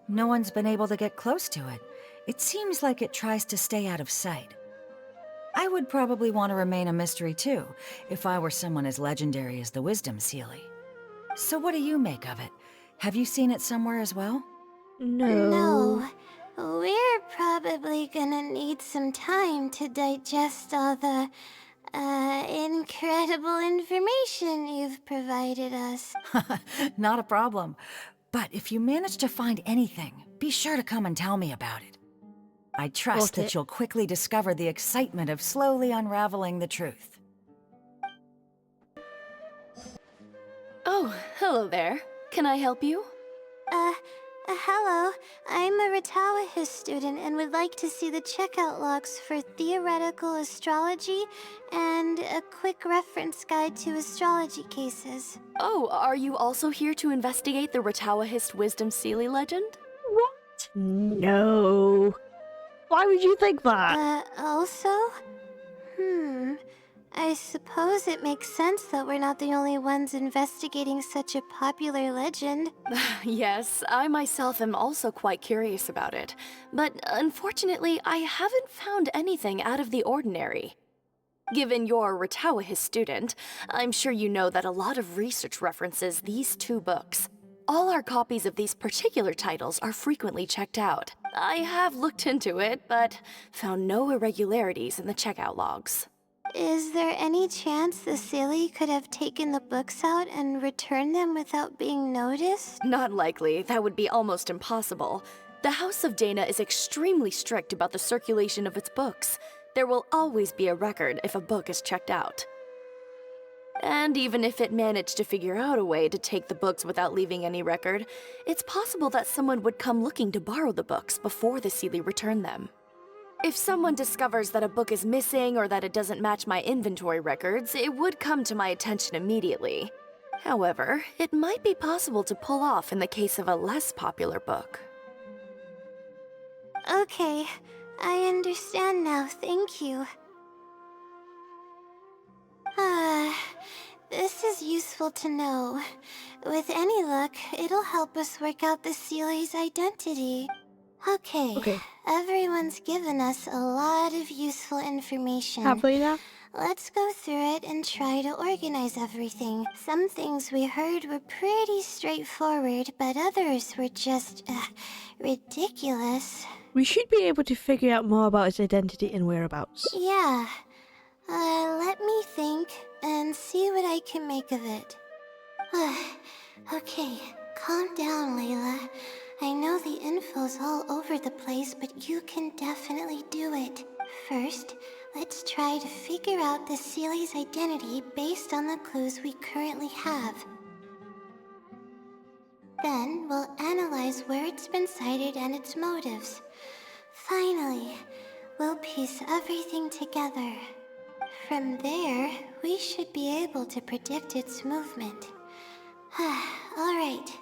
No one's been able to get close to it. It seems like it tries to stay out of sight. I would probably want to remain a mystery too, if I were someone as legendary as the Wisdom Sealy. So what do you make of it? Have you seen it somewhere as well? No. We're probably gonna need some time to digest all the, incredible information you've provided us. Not a problem. But if you manage to find anything, be sure to come and tell me about it. I trust Okay. that you'll quickly discover the excitement of slowly unraveling the truth. Oh, hello there. Can I help you? Hello. I'm a Ratawahis student and would like to see the checkout logs for theoretical astrology and a quick reference guide to astrology cases. Oh, are you also here to investigate the Ratawahist Wisdom Sealy legend? What? No. Why would you think that? Also? I suppose it makes sense that we're not the only ones investigating such a popular legend. Yes, I myself am also quite curious about it. But unfortunately, I haven't found anything out of the ordinary. Given you're a Ratawahist student, I'm sure you know that a lot of research references these 2 books. All our copies of these particular titles are frequently checked out. I have looked into it, but found no irregularities in the checkout logs. Is there any chance the Sealy could have taken the books out and returned them without being noticed? Not likely. That would be almost impossible. The House of Dana is extremely strict about the circulation of its books. There will always be a record if a book is checked out. And even if it managed to figure out a way to take the books without leaving any record, it's possible that someone would come looking to borrow the books before the Sealy returned them. If someone discovers that a book is missing or that it doesn't match my inventory records, it would come to my attention immediately. However, it might be possible to pull off in the case of a less popular book. Okay, I understand now, thank you. This is useful to know. With any luck, it'll help us work out the Sealy's identity. Okay. Everyone's given us a lot of useful information. Happily now? Let's go through it and try to organize everything. Some things we heard were pretty straightforward, but others were just, ridiculous. We should be able to figure out more about its identity and whereabouts. Yeah. Let me think and see what I can make of it. Okay, calm down, Layla. I know the info's all over the place, but you can definitely do it. First, Let's try to figure out the Seely's identity based on the clues we currently have. Then we'll analyze where it's been sighted and its motives. Finally, we'll piece everything together. From there, we should be able to predict its movement. Alright,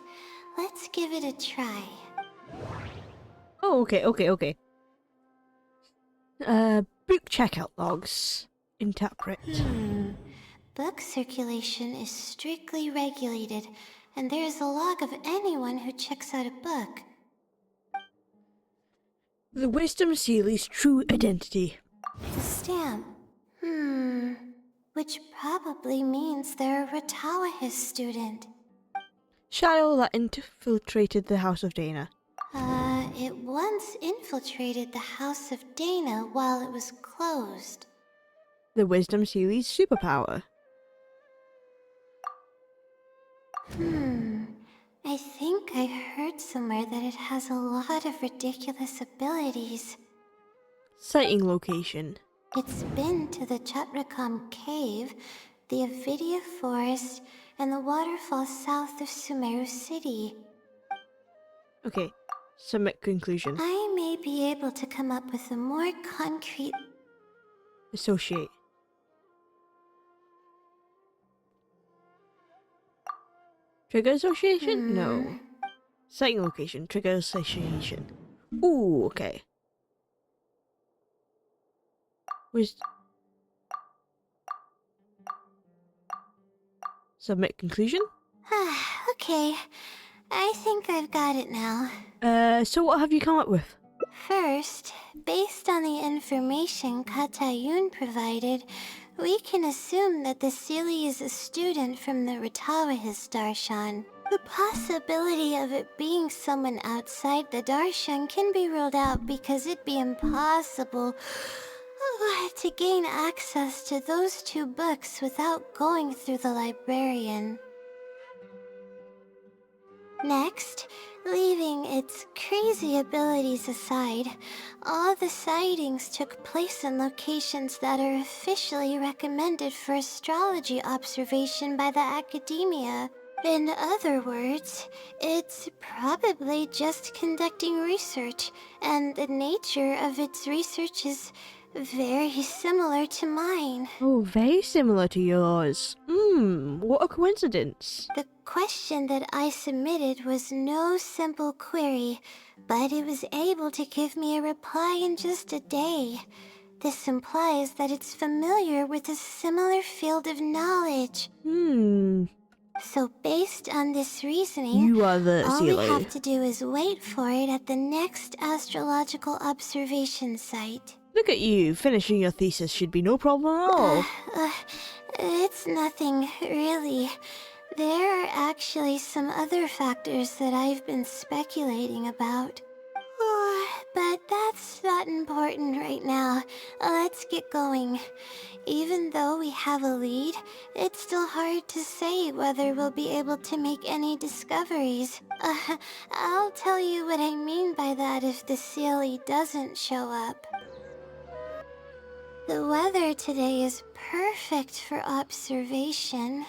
let's give it a try. Oh, okay. Book checkout logs. Interpret. Book circulation is strictly regulated, and there is a log of anyone who checks out a book. The Wisdom Sealy's true identity. The stamp. Which probably means they're a Ratawahis student. Shadow that infiltrated the House of Dana. It once infiltrated the House of Dana while it was closed. The Wisdom Sealy's superpower. I think I heard somewhere that it has a lot of ridiculous abilities. Sighting location. It's been to the Chatrakam Cave, the Avidia Forest, and the waterfall south of Sumeru City. Okay, submit conclusion. I may be able to come up with a more concrete... Associate. Trigger association? No. Sighting location. Trigger association. Ooh, okay. Submit conclusion? Okay, I think I've got it now. So what have you come up with? First, based on the information Katayun provided, we can assume that the Seely is a student from the Ratawahis Darshan. The possibility of it being someone outside the Darshan can be ruled out because it'd be impossible to gain access to those two books without going through the librarian. Next, leaving its crazy abilities aside, all the sightings took place in locations that are officially recommended for astrology observation by the academia. In other words, it's probably just conducting research, and the nature of its research is very similar to mine. Oh, very similar to yours. What a coincidence. The question that I submitted was no simple query, but it was able to give me a reply in just a day. This implies that it's familiar with a similar field of knowledge. So based on this reasoning, You are the all we Seely. have to do is wait for it at the next astrological observation site. Look at you. Finishing your thesis should be no problem at all. It's nothing, really. There are actually some other factors that I've been speculating about. But that's not important right now. Let's get going. Even though we have a lead, it's still hard to say whether we'll be able to make any discoveries. I'll tell you what I mean by that if the Seely doesn't show up. The weather today is perfect for observation.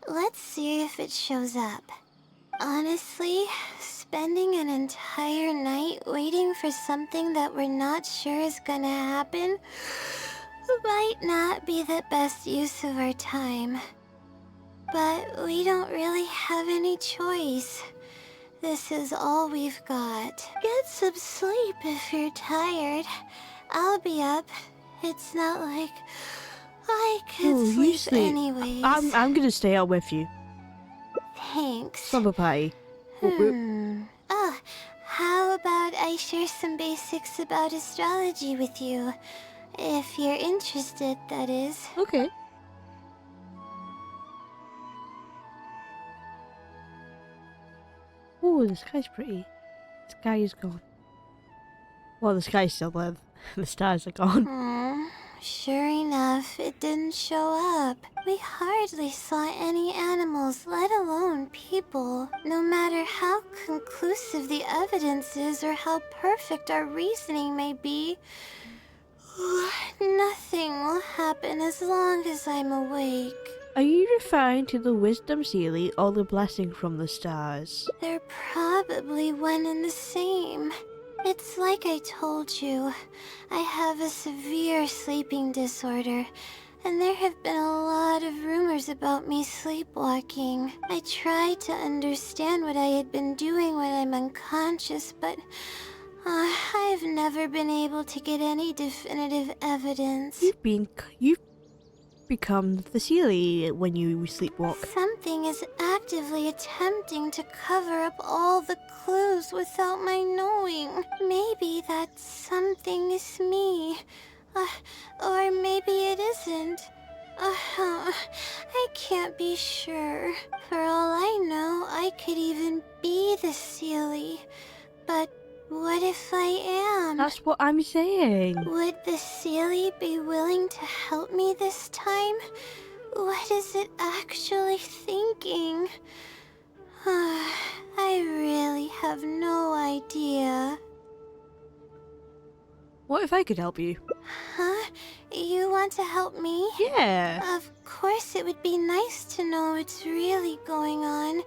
Let's see if it shows up. Honestly, spending an entire night waiting for something that we're not sure is gonna happen might not be the best use of our time. But we don't really have any choice. This is all we've got. Get some sleep if you're tired. I'll be up. It's not like I could you sleep anyways. I'm gonna stay out with you. Thanks. Slumber party. Oh, how about I share some basics about astrology with you? If you're interested, that is. Okay. Oh, the sky's pretty. The sky is gone. Well, the sky's still there. The stars are gone. Sure enough, it didn't show up. We hardly saw any animals, let alone people. No matter how conclusive the evidence is or how perfect our reasoning may be, Nothing will happen as long as I'm awake. Are you referring to the wisdom Sealy or the blessing from the stars? They're probably one and the same. It's like I told you. I have a severe sleeping disorder, and there have been a lot of rumors about me sleepwalking. I tried to understand what I had been doing when I'm unconscious, but I've never been able to get any definitive evidence. You've become the Sealy when you sleepwalk. Something is actively attempting to cover up all the clues without my knowing. Maybe that something is me. Or maybe it isn't. I can't be sure. For all I know, I could even be the Sealy. But what if I am? That's what I'm saying. Would the Sealy be willing to help me this time? What is it actually thinking? I really have no idea. What if I could help you? Huh? You want to help me? Yeah. Of course, it would be nice to know what's really going on.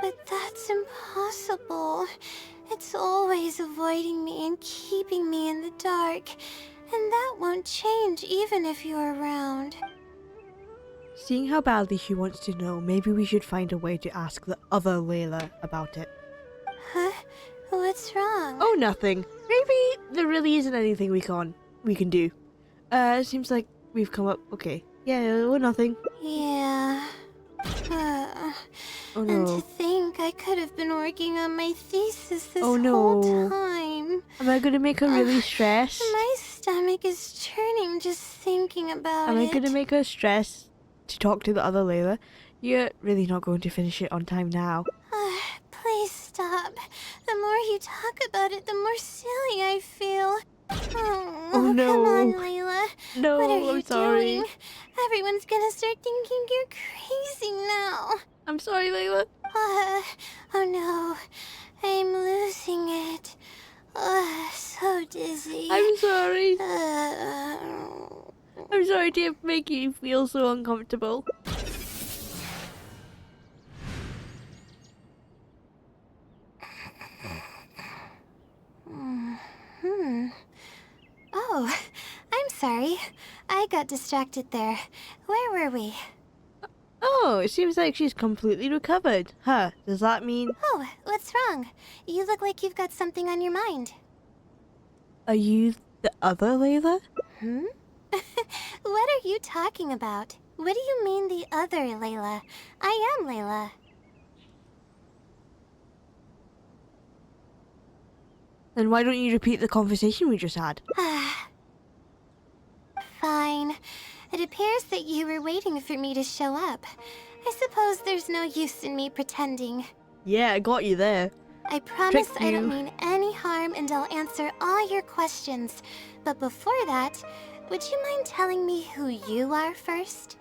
But that's impossible. It's always avoiding me and keeping me in the dark. And that won't change even if you're around. Seeing how badly she wants to know, maybe we should find a way to ask the other Layla about it. Huh? What's wrong? Oh, nothing. Maybe there really isn't anything we can do. Seems like we've come up. Okay. Yeah, or nothing. Yeah. Oh And to no. think I could have been working on my thesis this Oh, no. whole time. Am I gonna make her really stressed? My stomach is churning just thinking about Am I it. gonna make her stressed to talk to the other Layla? You're really not going to finish it on time now. Please stop. The more you talk about it, the more silly I feel. Oh, no. Come on, Layla. No, What are you I'm sorry. doing? Everyone's gonna start thinking you're crazy now. I'm sorry, Layla. Oh no. I'm losing it. So dizzy. I'm sorry. Uh, I'm sorry to make you feel so uncomfortable. Oh, I'm sorry. I got distracted there. Where were we? Oh, it seems like she's completely recovered. Huh, does that mean... Oh, what's wrong? You look like you've got something on your mind. Are you the other Layla? What are you talking about? What do you mean the other Layla? I am Layla. Then why don't you repeat the conversation we just had? Fine. It appears that you were waiting for me to show up. I suppose there's no use in me pretending. Yeah, I got you there. I promise Tricked I don't you. mean any harm and I'll answer all your questions. But before that, would you mind telling me who you are first?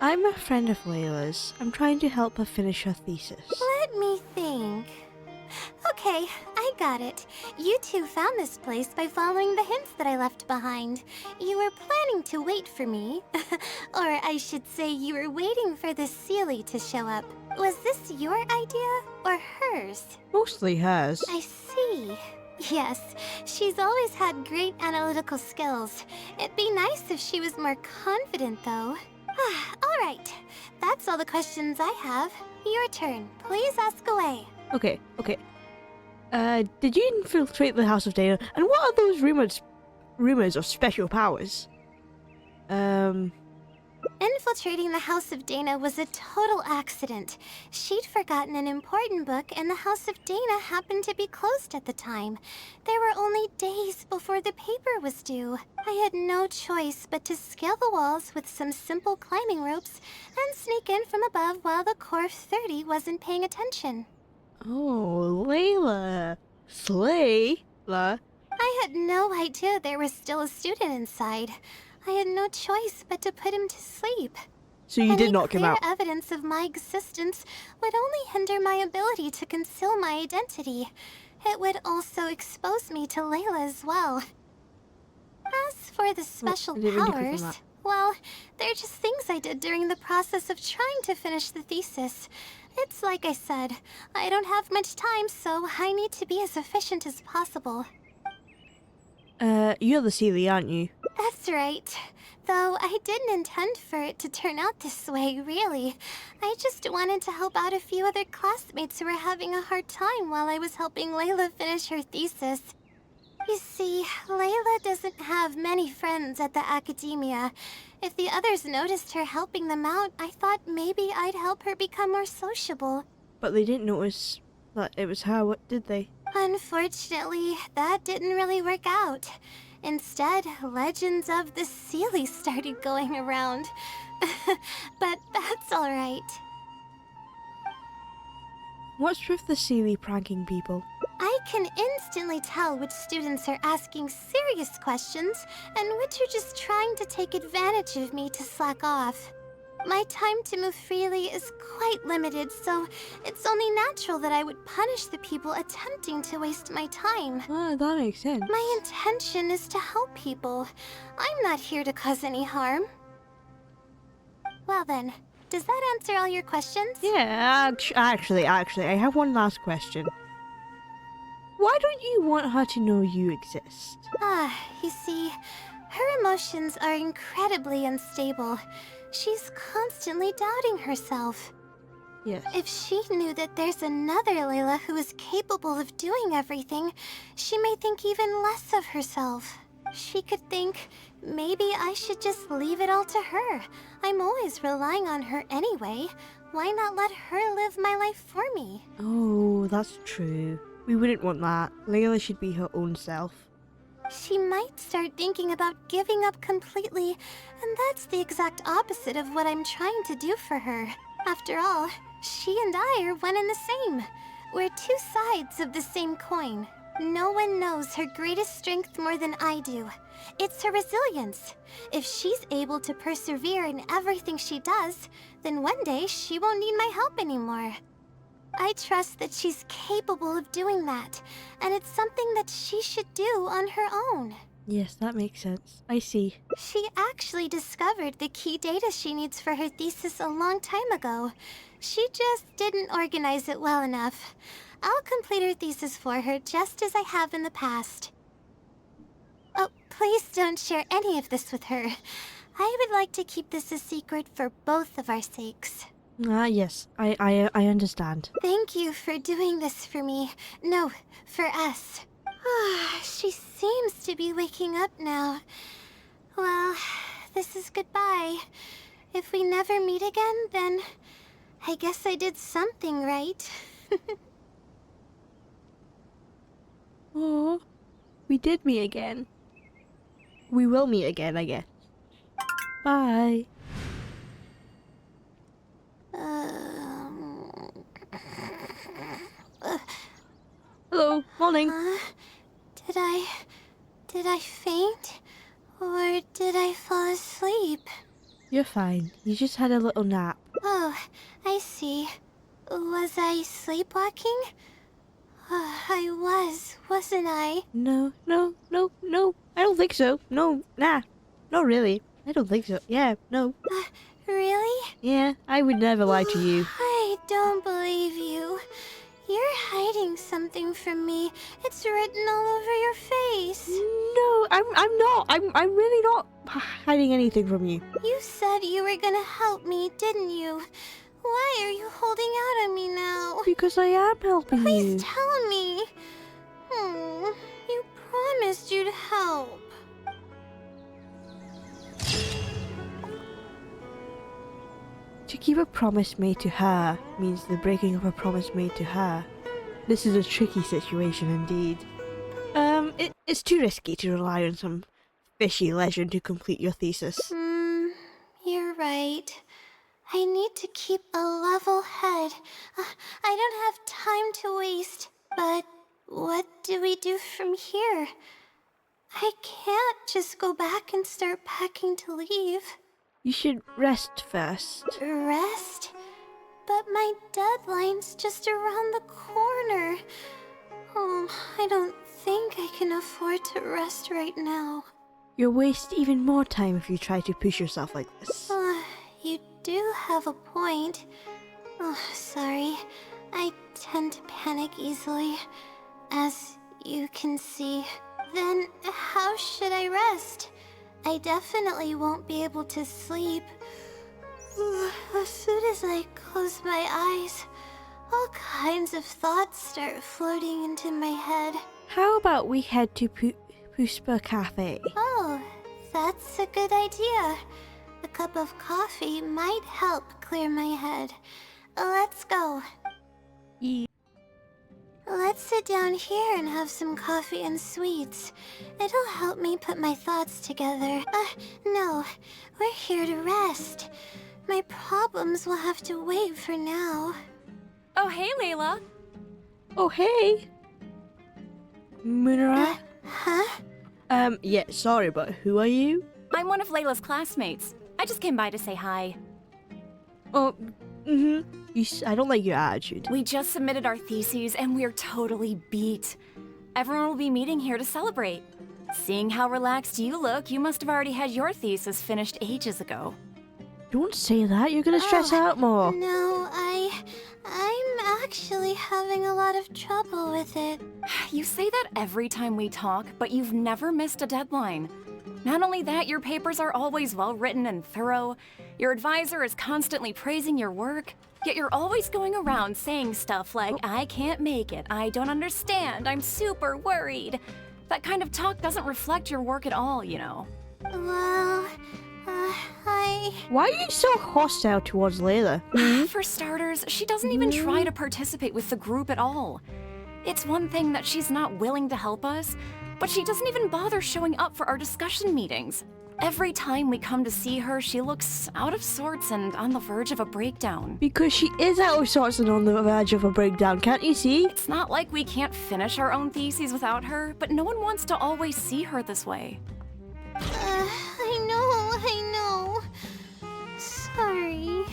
I'm a friend of Layla's. I'm trying to help her finish her thesis. Let me think. Okay, I got it. You two found this place by following the hints that I left behind. You were planning to wait for me. Or I should say you were waiting for the Sealy to show up. Was this your idea or hers? Mostly hers. I see. Yes, she's always had great analytical skills. It'd be nice if she was more confident, though. All right, that's all the questions I have. Your turn. Please ask away. Okay. Did you infiltrate the House of Dana? And what are those rumors of special powers? Infiltrating the House of Dana was a total accident. She'd forgotten an important book, and the House of Dana happened to be closed at the time. There were only days before the paper was due. I had no choice but to scale the walls with some simple climbing ropes and sneak in from above while the Core 30 wasn't paying attention. Oh, Layla. Slayla. I had no idea there was still a student inside. I had no choice but to put him to sleep. So you did Any knock him clear out. evidence of my existence would only hinder my ability to conceal my identity. It would also expose me to Layla as well. As for the special I didn't mean to click on powers, that. well, they're just things I did during the process of trying to finish the thesis. It's like I said, I don't have much time, so I need to be as efficient as possible. You're the Sealy, aren't you? That's right. Though I didn't intend for it to turn out this way, really. I just wanted to help out a few other classmates who were having a hard time while I was helping Layla finish her thesis. You see, Layla doesn't have many friends at the academia. If the others noticed her helping them out, I thought maybe I'd help her become more sociable. But they didn't notice that it was her, what did they? Unfortunately, that didn't really work out. Instead, legends of the Sealy started going around. But that's alright. What's with the Sealy pranking people? I can instantly tell which students are asking serious questions and which are just trying to take advantage of me to slack off. My time to move freely is quite limited, so it's only natural that I would punish the people attempting to waste my time. Ah, that makes sense. My intention is to help people. I'm not here to cause any harm. Well then, does that answer all your questions? Yeah, actually, I have one last question. Why don't you want her to know you exist? You see, her emotions are incredibly unstable. She's constantly doubting herself. Yes. If she knew that there's another Layla who is capable of doing everything, she may think even less of herself. She could think, maybe I should just leave it all to her. I'm always relying on her anyway. Why not let her live my life for me? Oh, that's true. We wouldn't want that. Layla should be her own self. She might start thinking about giving up completely, and that's the exact opposite of what I'm trying to do for her. After all, she and I are one and the same. We're two sides of the same coin. No one knows her greatest strength more than I do. It's her resilience. If she's able to persevere in everything she does, then one day she won't need my help anymore. I trust that she's capable of doing that, and it's something that she should do on her own. Yes, that makes sense. I see. She actually discovered the key data she needs for her thesis a long time ago. She just didn't organize it well enough. I'll complete her thesis for her just as I have in the past. Oh, please don't share any of this with her. I would like to keep this a secret for both of our sakes. Ah, yes. I understand. Thank you for doing this for me. No, for us. She seems to be waking up now. Well, this is goodbye. If we never meet again, then I guess I did something right. Oh, we did meet again. We will meet again, I guess. Bye. Hello, morning. Did I faint? Or did I fall asleep? You're fine. You just had a little nap. Oh, I see. Was I sleepwalking? I wasn't I? No. I don't think so. No, nah. Not really. I don't think so. Yeah, no. Really? Yeah, I would never lie to you. I don't believe you. You're hiding something from me. It's written all over your face. No, I'm not. I'm really not hiding anything from you. You said you were gonna help me, didn't you? Why are you holding out on me now? Because I am helping Please you. tell me. You promised you'd help. To keep a promise made to her means the breaking of a promise made to her. This is a tricky situation indeed. It's too risky to rely on some fishy legend to complete your thesis. You're right. I need to keep a level head. I don't have time to waste. But what do we do from here? I can't just go back and start packing to leave. You should rest first. Rest? But my deadline's just around the corner. Oh, I don't think I can afford to rest right now. You'll waste even more time if you try to push yourself like this. You do have a point. Oh, sorry. I tend to panic easily, as you can see. Then how should I rest? I definitely won't be able to sleep. As soon as I close my eyes, all kinds of thoughts start floating into my head. How about we head to Puspa Cafe? Oh, that's a good idea. A cup of coffee might help clear my head. Let's go. Yeah. Let's sit down here and have some coffee and sweets. It'll help me put my thoughts together. No. We're here to rest. My problems will have to wait for now. Oh, hey, Layla. Oh, hey. Munira? Huh? Yeah, sorry, but who are you? I'm one of Layla's classmates. I just came by to say hi. Oh, I don't like your attitude. We just submitted our theses and we're totally beat. Everyone will be meeting here to celebrate. Seeing how relaxed you look, you must have already had your thesis finished ages ago. Don't say that, you're gonna stress out more. No, I'm actually having a lot of trouble with it. You say that every time we talk, but you've never missed a deadline. Not only that, your papers are always well written and thorough. Your advisor is constantly praising your work. Yet you're always going around saying stuff like, I can't make it, I don't understand, I'm super worried. That kind of talk doesn't reflect your work at all, you know. Well, Why are you so hostile towards Layla? For starters, she doesn't even try to participate with the group at all. It's one thing that she's not willing to help us, but she doesn't even bother showing up for our discussion meetings. Every time we come to see her, she looks out of sorts and on the verge of a breakdown. Because she is out of sorts and on the verge of a breakdown, can't you see? It's not like we can't finish our own theses without her, but no one wants to always see her this way. I know. Sorry.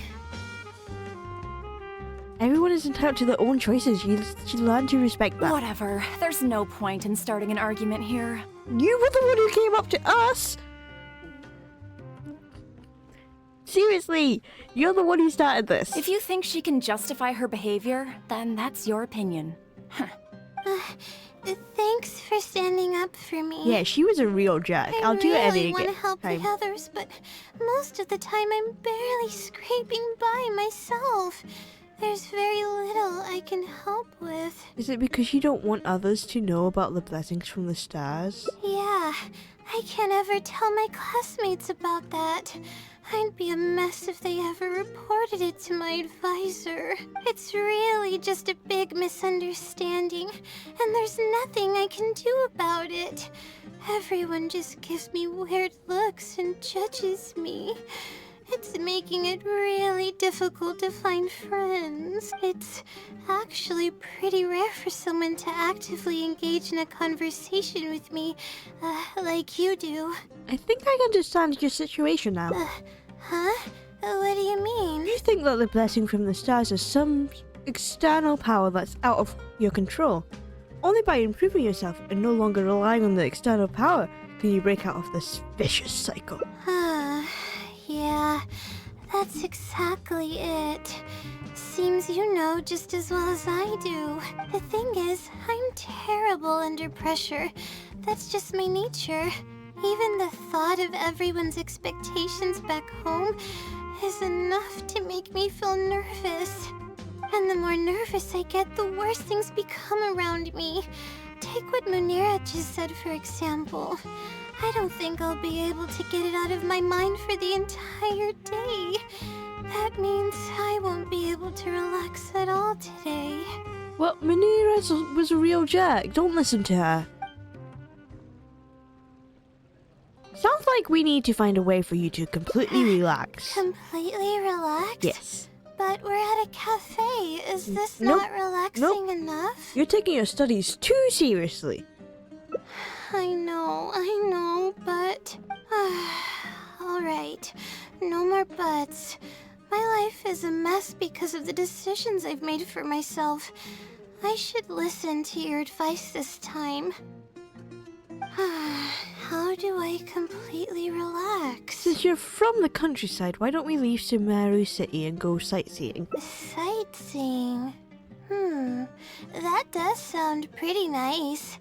Everyone is entitled to their own choices. You should learn to respect that. Whatever. There's no point in starting an argument here. You were the one who came up to us! Seriously, you're the one who started this. If you think she can justify her behavior, then that's your opinion. Thanks for standing up for me. Yeah, she was a real jerk. I'll do it I any really want to help time. the others, but most of the time I'm barely scraping by myself. There's very little I can help with. Is it because you don't want others to know about the blessings from the stars? Yeah, I can't ever tell my classmates about that. I'd be a mess if they ever reported it to my advisor. It's really just a big misunderstanding, and there's nothing I can do about it. Everyone just gives me weird looks and judges me. It's making it really difficult to find friends. It's actually pretty rare for someone to actively engage in a conversation with me, like you do. I think I understand your situation now. Huh? What do you mean? You think that the blessing from the stars is some external power that's out of your control. Only by improving yourself and no longer relying on the external power can you break out of this vicious cycle. Yeah, that's exactly it. Seems you know just as well as I do. The thing is, I'm terrible under pressure. That's just my nature. Even the thought of everyone's expectations back home is enough to make me feel nervous. And the more nervous I get, the worse things become around me. Take what Munira just said, for example. I don't think I'll be able to get it out of my mind for the entire day. That means I won't be able to relax at all today. Well, Munira was a real jerk. Don't listen to her. Sounds like we need to find a way for you to completely relax. Completely relaxed? Yes. But we're at a cafe. Is this Nope. not relaxing Nope. enough? You're taking your studies too seriously. I know, but... Alright, no more buts. My life is a mess because of the decisions I've made for myself. I should listen to your advice this time. how do I completely relax? Since you're from the countryside, why don't we leave Sumeru City and go sightseeing? Sightseeing. That does sound pretty nice.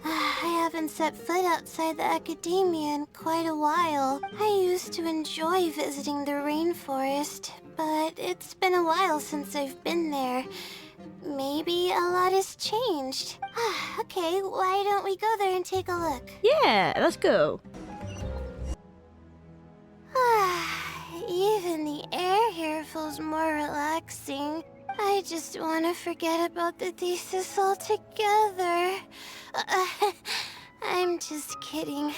I haven't set foot outside the academia in quite a while. I used to enjoy visiting the rainforest, but it's been a while since I've been there. Maybe a lot has changed. Okay, why don't we go there and take a look? Yeah, let's go. Even the air here feels more relaxing. I just want to forget about the thesis altogether. I'm just kidding.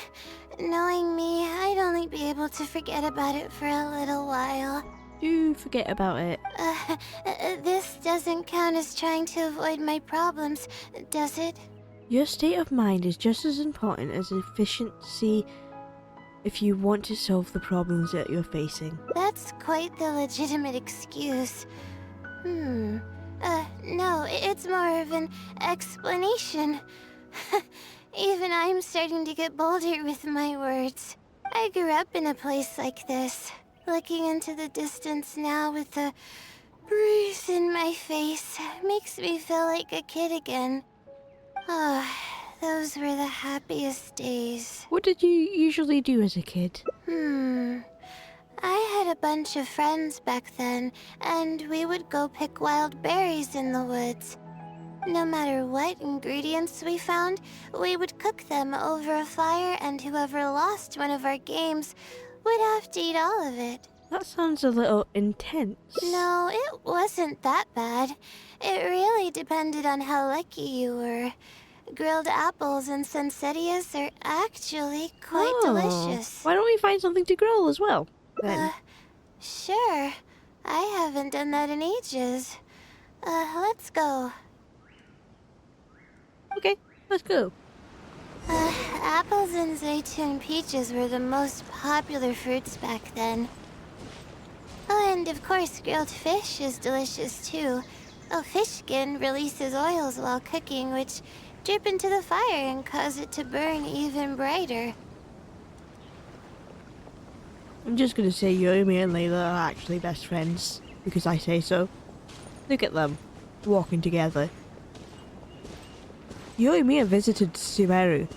Knowing me, I'd only be able to forget about it for a little while. Do forget about it. This doesn't count as trying to avoid my problems, does it? Your state of mind is just as important as efficiency if you want to solve the problems that you're facing. That's quite the legitimate excuse. No, it's more of an explanation. Even I'm starting to get bolder with my words. I grew up in a place like this. Looking into the distance now with the breeze in my face makes me feel like a kid again. Those were the happiest days. What did you usually do as a kid? I had a bunch of friends back then, and we would go pick wild berries in the woods. No matter what ingredients we found, we would cook them over a fire, and whoever lost one of our games would have to eat all of it. That sounds a little intense. No, it wasn't that bad. It really depended on how lucky you were. Grilled apples and sunsettias are actually quite delicious. Why don't we find something to grill as well, then? Sure. I haven't done that in ages. Let's go. Okay, let's go. Apples and zaytun peaches were the most popular fruits back then. Oh, and of course, grilled fish is delicious too. Fish skin releases oils while cooking, which drip into the fire and cause it to burn even brighter. I'm just gonna say Yoimiya and Layla are actually best friends, because I say so. Look at them, walking together. Yoimiya visited Sumeru.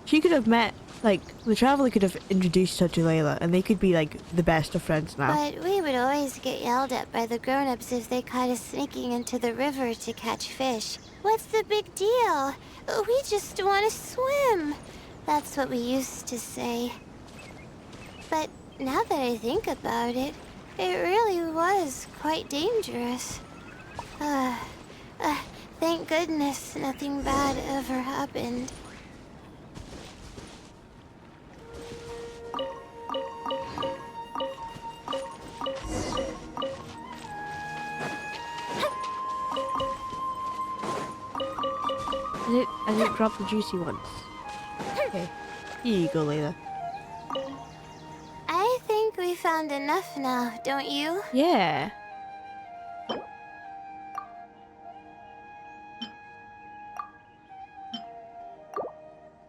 She could have met, the traveler could have introduced her to Layla, and they could be, the best of friends now. But we would always get yelled at by the grown-ups if they caught us sneaking into the river to catch fish. What's the big deal? We just want to swim. That's what we used to say. But now that I think about it, it really was quite dangerous. Thank goodness nothing bad ever happened. I didn't drop the juicy ones. Okay, here you go, Layla. I think we found enough now, don't you? Yeah.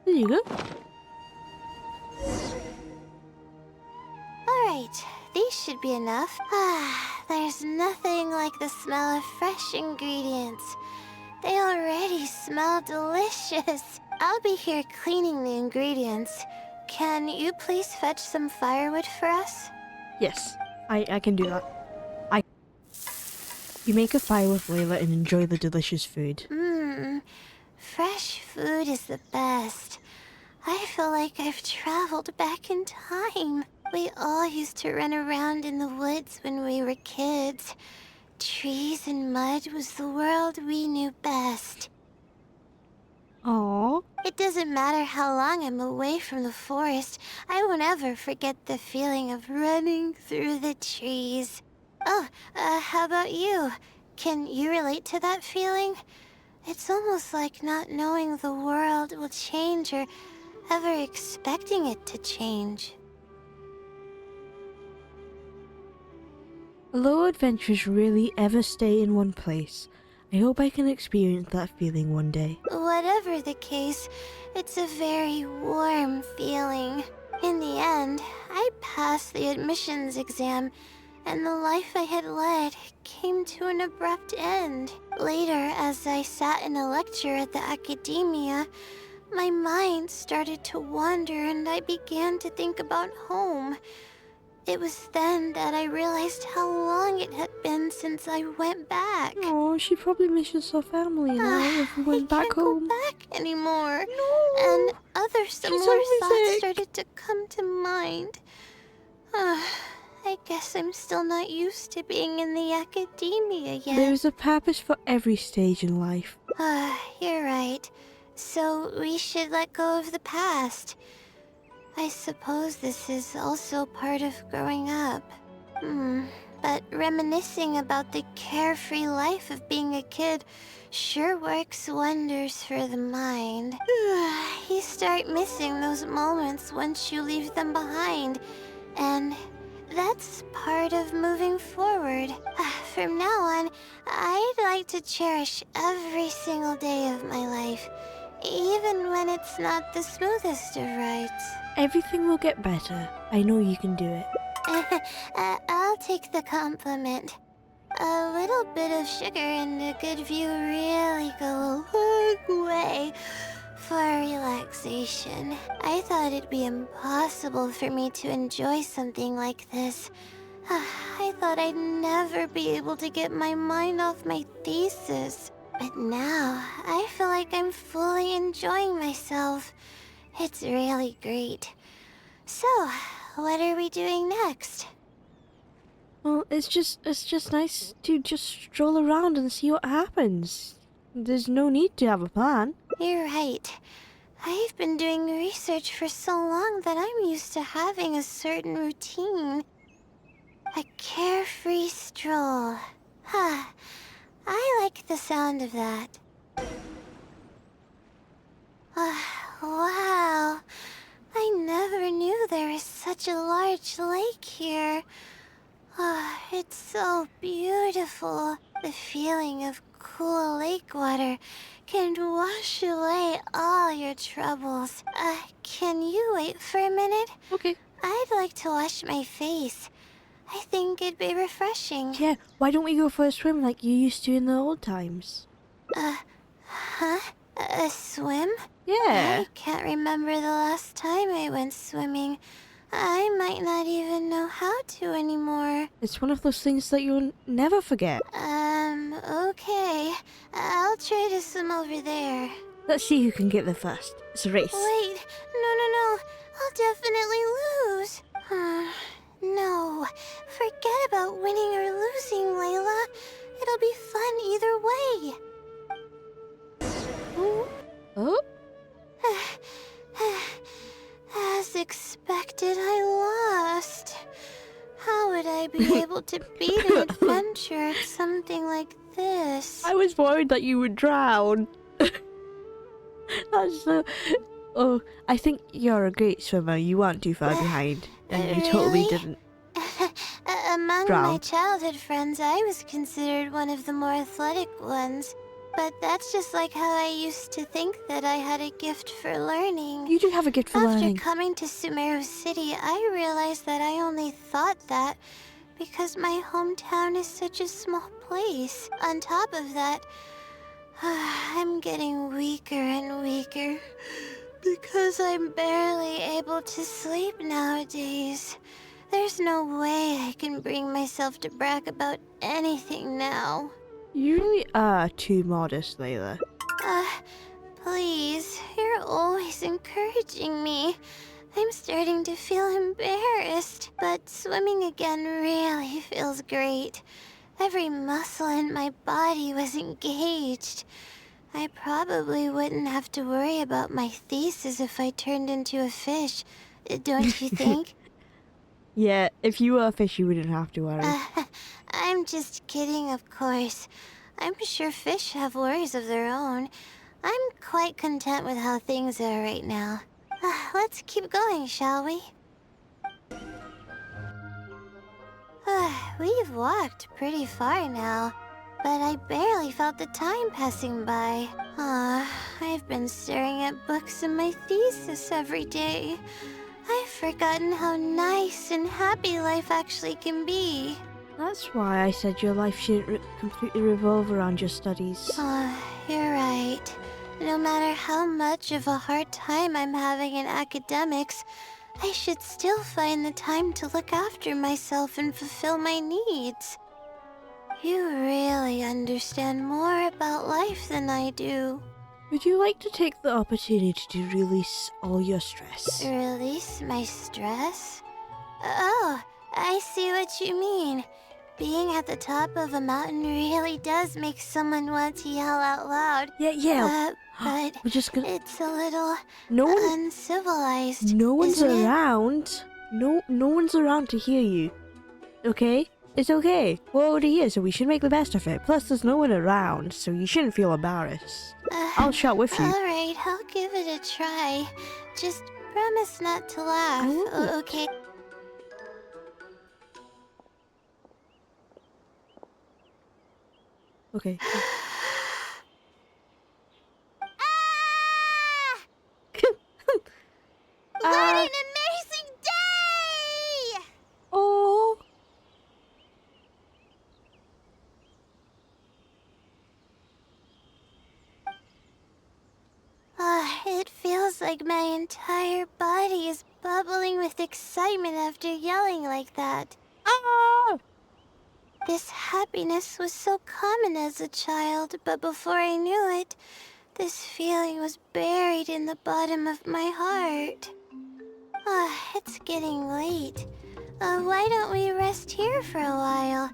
There you go. Alright, these should be enough. There's nothing like the smell of fresh ingredients. They already smell delicious. I'll be here cleaning the ingredients. Can you please fetch some firewood for us? Yes, I can do that. You make a fire with Layla and enjoy the delicious food. Fresh food is the best. I feel like I've traveled back in time. We all used to run around in the woods when we were kids. Trees and mud was the world we knew best. Aww. It doesn't matter how long I'm away from the forest, I won't ever forget the feeling of running through the trees. Oh, how about you? Can you relate to that feeling? It's almost like not knowing the world will change or ever expecting it to change. Although adventures rarely ever stay in one place, I hope I can experience that feeling one day. Whatever the case, it's a very warm feeling. In the end, I passed the admissions exam, and the life I had led came to an abrupt end. Later, as I sat in a lecture at the academia, my mind started to wander and I began to think about home. It was then that I realized how long it had been since I went back. Oh, she probably misses her family now if we went back I can't home. go back anymore. No. And other similar thoughts homesick. started to come to mind. I guess I'm still not used to being in the academia yet. There's a purpose for every stage in life. You're right. So we should let go of the past. I suppose this is also part of growing up. But reminiscing about the carefree life of being a kid sure works wonders for the mind. You start missing those moments once you leave them behind, and that's part of moving forward. From now on, I'd like to cherish every single day of my life, even when it's not the smoothest of rides. Everything will get better. I know you can do it. I'll take the compliment. A little bit of sugar and a good view really go a long way for relaxation. I thought it'd be impossible for me to enjoy something like this. I thought I'd never be able to get my mind off my thesis. But now, I feel like I'm fully enjoying myself. It's really great. So, what are we doing next? Well, it's just nice to just stroll around and see what happens. There's no need to have a plan. You're right. I've been doing research for so long that I'm used to having a certain routine. A carefree stroll. I like the sound of that. Wow. I never knew there was such a large lake here. It's so beautiful. The feeling of cool lake water can wash away all your troubles. Can you wait for a minute? Okay. I'd like to wash my face. I think it'd be refreshing. Yeah, why don't we go for a swim like you used to in the old times? A swim? Yeah. I can't remember the last time I went swimming. I might not even know how to anymore. It's one of those things that you'll never forget. Okay. I'll try to swim over there. Let's see who can get there first. It's a race. Wait, no. I'll definitely lose. No. Forget about winning or losing, Layla. It'll be fun either way. Oh? As expected, I lost. How would I be able to beat an adventure at something like this? I was worried that you would drown. That's so... Oh, I think you're a great swimmer. You weren't too far behind. And you totally Really? didn't. Among drown. my childhood friends, I was considered one of the more athletic ones. But that's just like how I used to think that I had a gift for learning. You do have a gift for After learning. coming to Sumeru City, I realized that I only thought that because my hometown is such a small place. On top of that, I'm getting weaker and weaker because I'm barely able to sleep nowadays. There's no way I can bring myself to brag about anything now. You really are too modest, Layla. Please, you're always encouraging me. I'm starting to feel embarrassed, but swimming again really feels great. Every muscle in my body was engaged. I probably wouldn't have to worry about my thesis if I turned into a fish, don't you think? Yeah, if you were a fish, you wouldn't have to worry. I'm just kidding, of course. I'm sure fish have worries of their own. I'm quite content with how things are right now. Let's keep going, shall we? We've walked pretty far now. but I barely felt the time passing by. I've been staring at books and my thesis every day. I've forgotten how nice and happy life actually can be. That's why I said your life shouldn't completely revolve around your studies. You're right. No matter how much of a hard time I'm having in academics, I should still find the time to look after myself and fulfill my needs. You really understand more about life than I do. Would you like to take the opportunity to release all your stress? Release my stress? Oh, I see what you mean. Being at the top of a mountain really does make someone want to yell out loud. Yeah. But We're just gonna... it's a little uncivilized. No one's isn't it? around. No one's around to hear you. Okay? It's okay. We're already here, so we should make the best of it. Plus, there's no one around, so you shouldn't feel embarrassed. I'll shout with you. Alright, I'll give it a try. Just promise not to laugh. I won't. Okay. Okay. What an amazing day! Oh. It feels like my entire body is bubbling with excitement after yelling like that. Ah! This happiness was so common as a child, but before I knew it, this feeling was buried in the bottom of my heart. It's getting late. Why don't we rest here for a while?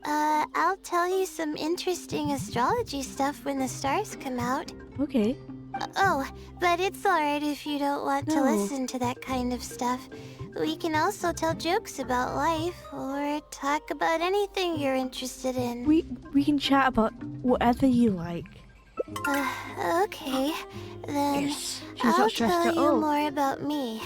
I'll tell you some interesting astrology stuff when the stars come out. Okay. But it's alright if you don't want to No. listen to that kind of stuff. We can also tell jokes about life, or talk about anything you're interested in. We can chat about whatever you like. Okay. Then Yes. She's I'll not stressed tell at you all. more about me.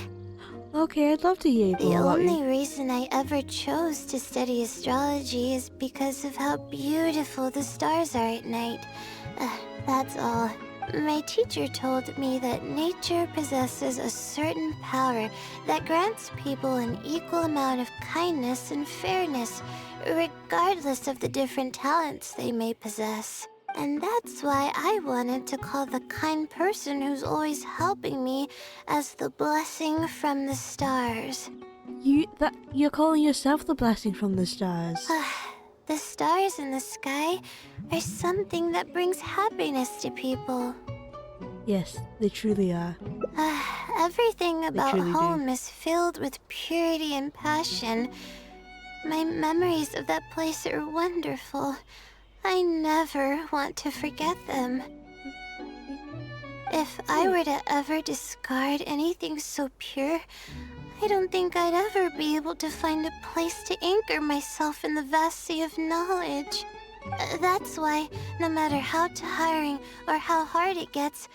Okay, I'd love to hear The more about only you. reason I ever chose to study astrology is because of how beautiful the stars are at night. That's all. My teacher told me that nature possesses a certain power that grants people an equal amount of kindness and fairness, regardless of the different talents they may possess. And that's why I wanted to call the kind person who's always helping me as the blessing from the stars. You're calling yourself the blessing from the stars. The stars in the sky are something that brings happiness to people. Yes, they truly are. Everything about truly do. home is filled with purity and passion. My memories of that place are wonderful. I never want to forget them. If I were to ever discard anything so pure, I don't think I'd ever be able to find a place to anchor myself in the vast sea of knowledge. That's why, no matter how tiring or how hard it gets,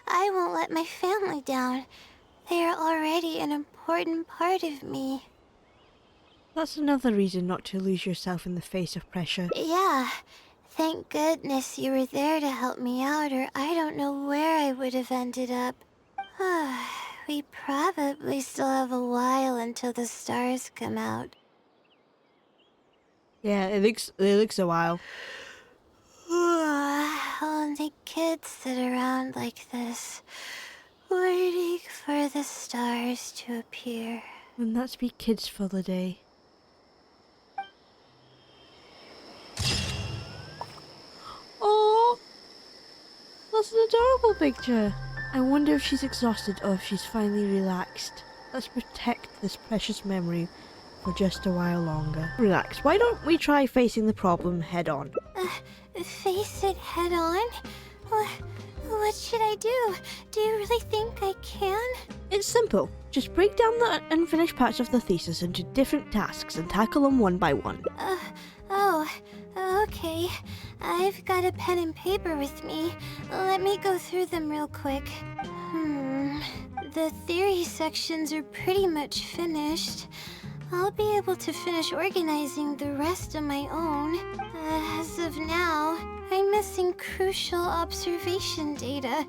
I won't let my family down. They are already an important part of me. That's another reason not to lose yourself in the face of pressure. Yeah, thank goodness you were there to help me out, or I don't know where I would have ended up. We probably still have a while until the stars come out. Yeah, it looks a while. Only kids sit around like this, waiting for the stars to appear. And that's be kids for the day. Oh, that's an adorable picture. I wonder if she's exhausted or if she's finally relaxed. Let's protect this precious memory for just a while longer. Relax. Why don't we try facing the problem head on? Face it head on? What should I do? Do you really think I can? It's simple. Just break down the unfinished parts of the thesis into different tasks and tackle them one by one. Okay. I've got a pen and paper with me. Let me go through them real quick. The theory sections are pretty much finished. I'll be able to finish organizing the rest on my own. As of now, I'm missing crucial observation data.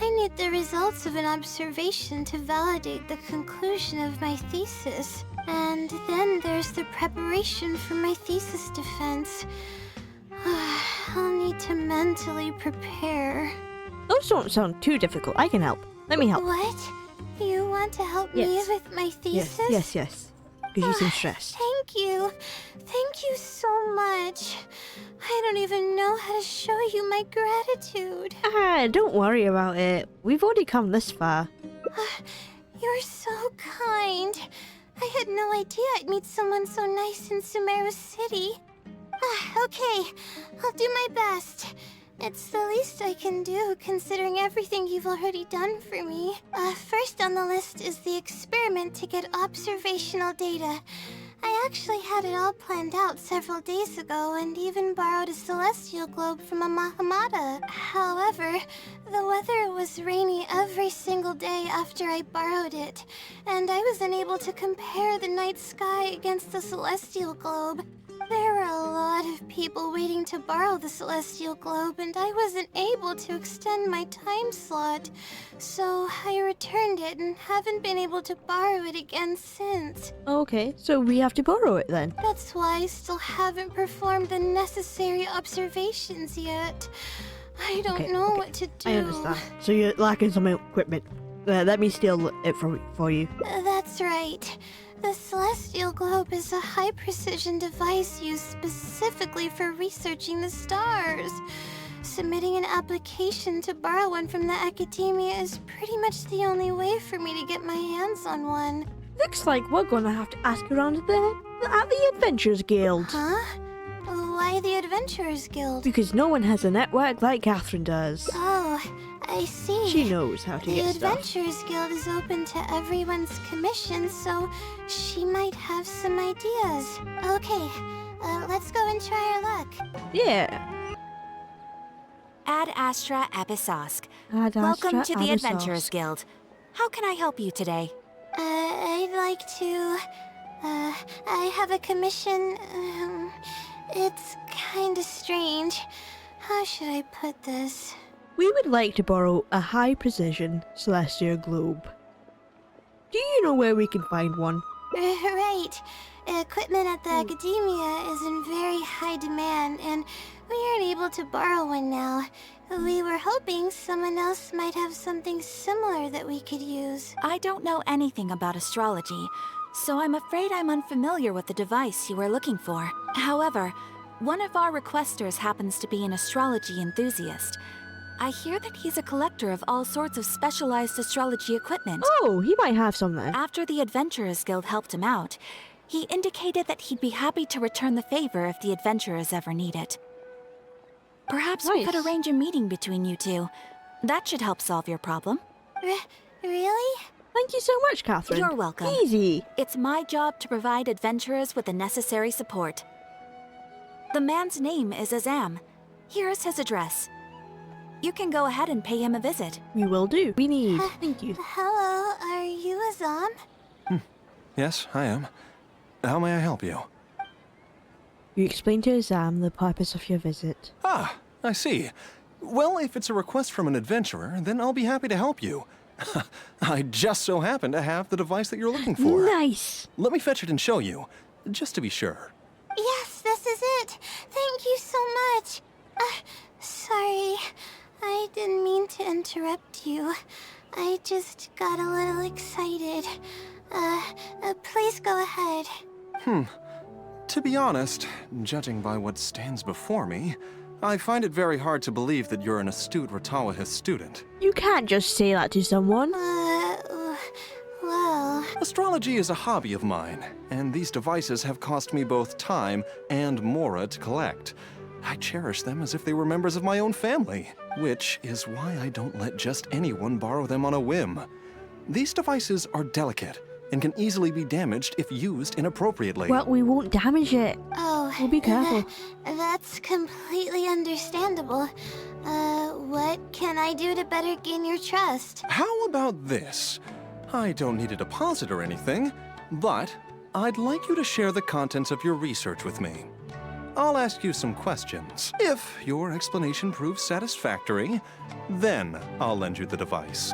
I need the results of an observation to validate the conclusion of my thesis. And then there's the preparation for my thesis defense. I'll need to mentally prepare. Those don't sound too difficult. I can help. Let me help. What? You want to help Yes. me with my thesis? Yes. Because you seem stressed. Thank you. Thank you so much. I don't even know how to show you my gratitude. Don't worry about it. We've already come this far. You're so kind. I had no idea I'd meet someone so nice in Sumeru City. Okay, I'll do my best. It's the least I can do, considering everything you've already done for me. First on the list is the experiment to get observational data. I actually had it all planned out several days ago and even borrowed a celestial globe from a Mahamata. However, the weather was rainy every single day after I borrowed it, and I was unable to compare the night sky against the celestial globe. There were a lot of people waiting to borrow the celestial globe, and I wasn't able to extend my time slot. So I returned it and haven't been able to borrow it again since. Okay, so we have to borrow it then. That's why I still haven't performed the necessary observations yet. I don't know what to do. I understand. So you're lacking some equipment. Let me steal it for you. That's right. The Celestial Globe is a high-precision device used specifically for researching the stars. Submitting an application to borrow one from the academia is pretty much the only way for me to get my hands on one. Looks like we're gonna have to ask around at the Adventurers Guild. Huh? Why the Adventurers Guild? Because no one has a network like Catherine does. Oh, I see. She knows how to The get stuff. Adventurers Guild is open to everyone's commission, so she might have some ideas. Okay, let's go and try our luck. Yeah. Ad Astra Abyssosque. Ad Welcome Astra to the Abyssosque. Adventurers Guild. How can I help you today? I'd like to... I have a commission. It's kinda strange. How should I put this? We would like to borrow a high-precision celestial globe. Do you know where we can find one? Right. Equipment at the academia is in very high demand, and we aren't able to borrow one now. We were hoping someone else might have something similar that we could use. I don't know anything about astrology, so I'm afraid I'm unfamiliar with the device you are looking for. However, one of our requesters happens to be an astrology enthusiast. I hear that he's a collector of all sorts of specialized astrology equipment. Oh, he might have some then. After the Adventurers Guild helped him out, he indicated that he'd be happy to return the favor if the Adventurers ever need it. Perhaps we could Nice. arrange a meeting between you two. That should help solve your problem. Really? Thank you so much, Catherine. You're welcome. Easy. It's my job to provide adventurers with the necessary support. The man's name is Azam. Here's his address. You can go ahead and pay him a visit. We will do. We need. Thank you. Hello, are you Azam? Yes, I am. How may I help you? You explain to Azam the purpose of your visit. Ah, I see. Well, if it's a request from an adventurer, then I'll be happy to help you. I just so happen to have the device that you're looking for. Nice. Let me fetch it and show you, just to be sure. Yes, this is it. Thank you so much. Sorry. I didn't mean to interrupt you. I just got a little excited. Please go ahead. To be honest, judging by what stands before me, I find it very hard to believe that you're an astute Ratawahist student. You can't just say that to someone. Well... Astrology is a hobby of mine, and these devices have cost me both time and mora to collect. I cherish them as if they were members of my own family, which is why I don't let just anyone borrow them on a whim. These devices are delicate and can easily be damaged if used inappropriately. Well, we won't damage it. Oh, We'll be careful. That's completely understandable. What can I do to better gain your trust? How about this? I don't need a deposit or anything, but I'd like you to share the contents of your research with me. I'll ask you some questions. If your explanation proves satisfactory, then I'll lend you the device.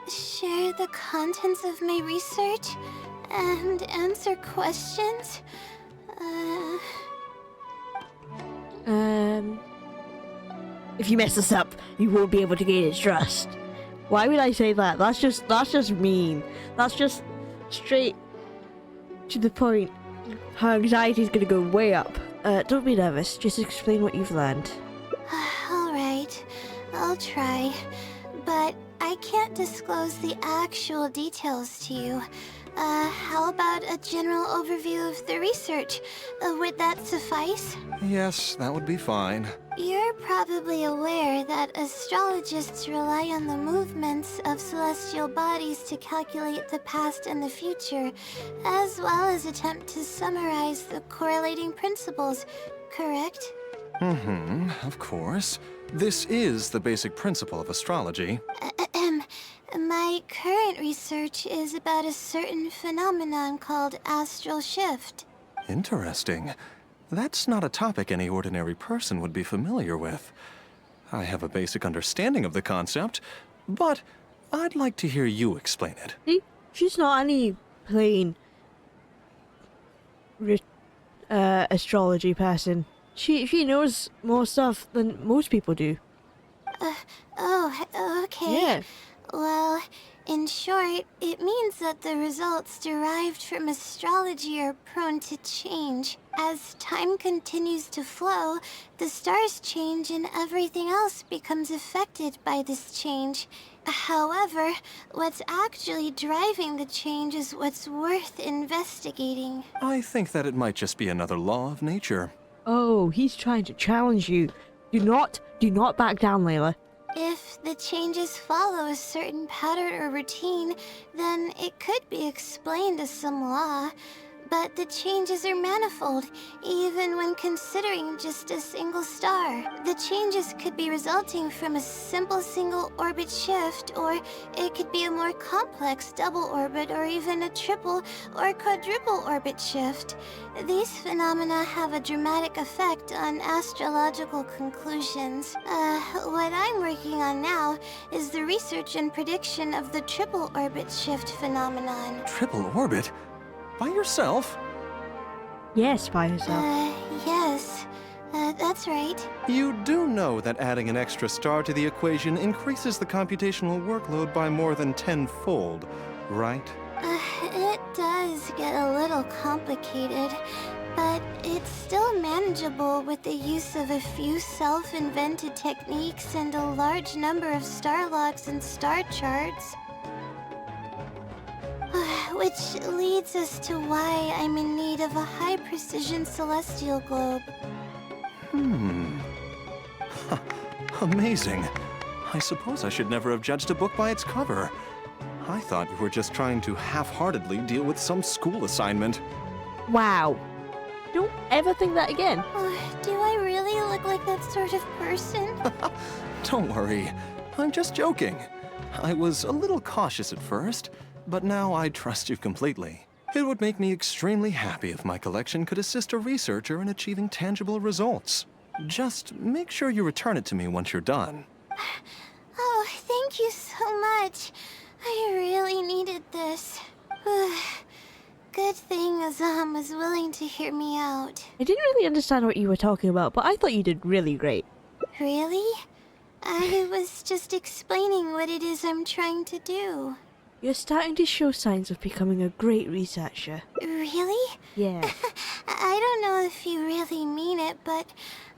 Share the contents of my research and answer questions? If you mess this up, you won't be able to gain its trust. Why would I say that? That's just mean. That's just straight to the point. Her anxiety is gonna go way up. Don't be nervous. Just explain what you've learned. Alright, I'll try. But I can't disclose the actual details to you. How about a general overview of the research? Would that suffice? Yes, that would be fine. You're probably aware that astrologists rely on the movements of celestial bodies to calculate the past and the future, as well as attempt to summarize the correlating principles, correct? Of course. This is the basic principle of astrology. My current research is about a certain phenomenon called astral shift. Interesting. That's not a topic any ordinary person would be familiar with. I have a basic understanding of the concept, but I'd like to hear you explain it. See? She's not any plain astrology person. She knows more stuff than most people do. Okay. Yeah. Well, in short, it means that the results derived from astrology are prone to change. As time continues to flow, the stars change and everything else becomes affected by this change. However, what's actually driving the change is what's worth investigating. I think that it might just be another law of nature. Oh, he's trying to challenge you. Do not back down, Layla. If the changes follow a certain pattern or routine, then it could be explained as some law. But the changes are manifold, even when considering just a single star. The changes could be resulting from a simple single orbit shift, or it could be a more complex double orbit, or even a triple or quadruple orbit shift. These phenomena have a dramatic effect on astrological conclusions. What I'm working on now is the research and prediction of the triple orbit shift phenomenon. Triple orbit? By yourself? Yes, by herself. Yes. That's right. You do know that adding an extra star to the equation increases the computational workload by more than tenfold, right? It does get a little complicated, but it's still manageable with the use of a few self-invented techniques and a large number of star logs and star charts. Which leads us to why I'm in need of a high-precision celestial globe. Amazing. I suppose I should never have judged a book by its cover. I thought you were just trying to half-heartedly deal with some school assignment. Wow. Don't ever think that again. Do I really look like that sort of person? Don't worry. I'm just joking. I was a little cautious at first, but now I trust you completely. It would make me extremely happy if my collection could assist a researcher in achieving tangible results. Just make sure you return it to me once you're done. Oh, thank you so much. I really needed this. Good thing Azam was willing to hear me out. I didn't really understand what you were talking about, but I thought you did really great. Really? I was just explaining what it is I'm trying to do. You're starting to show signs of becoming a great researcher. Really? Yeah. I don't know if you really mean it, but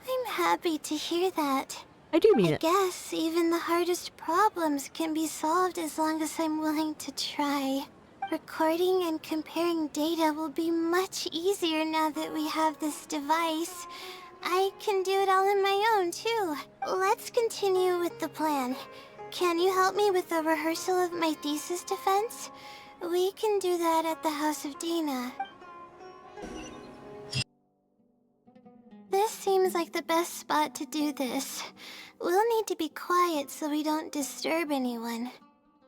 I'm happy to hear that. I do mean I it. guess even the hardest problems can be solved as long as I'm willing to try. Recording and comparing data will be much easier now that we have this device. I can do it all on my own, too. Let's continue with the plan. Can you help me with the rehearsal of my thesis defense? We can do that at the House of Dana. This seems like the best spot to do this. We'll need to be quiet so we don't disturb anyone.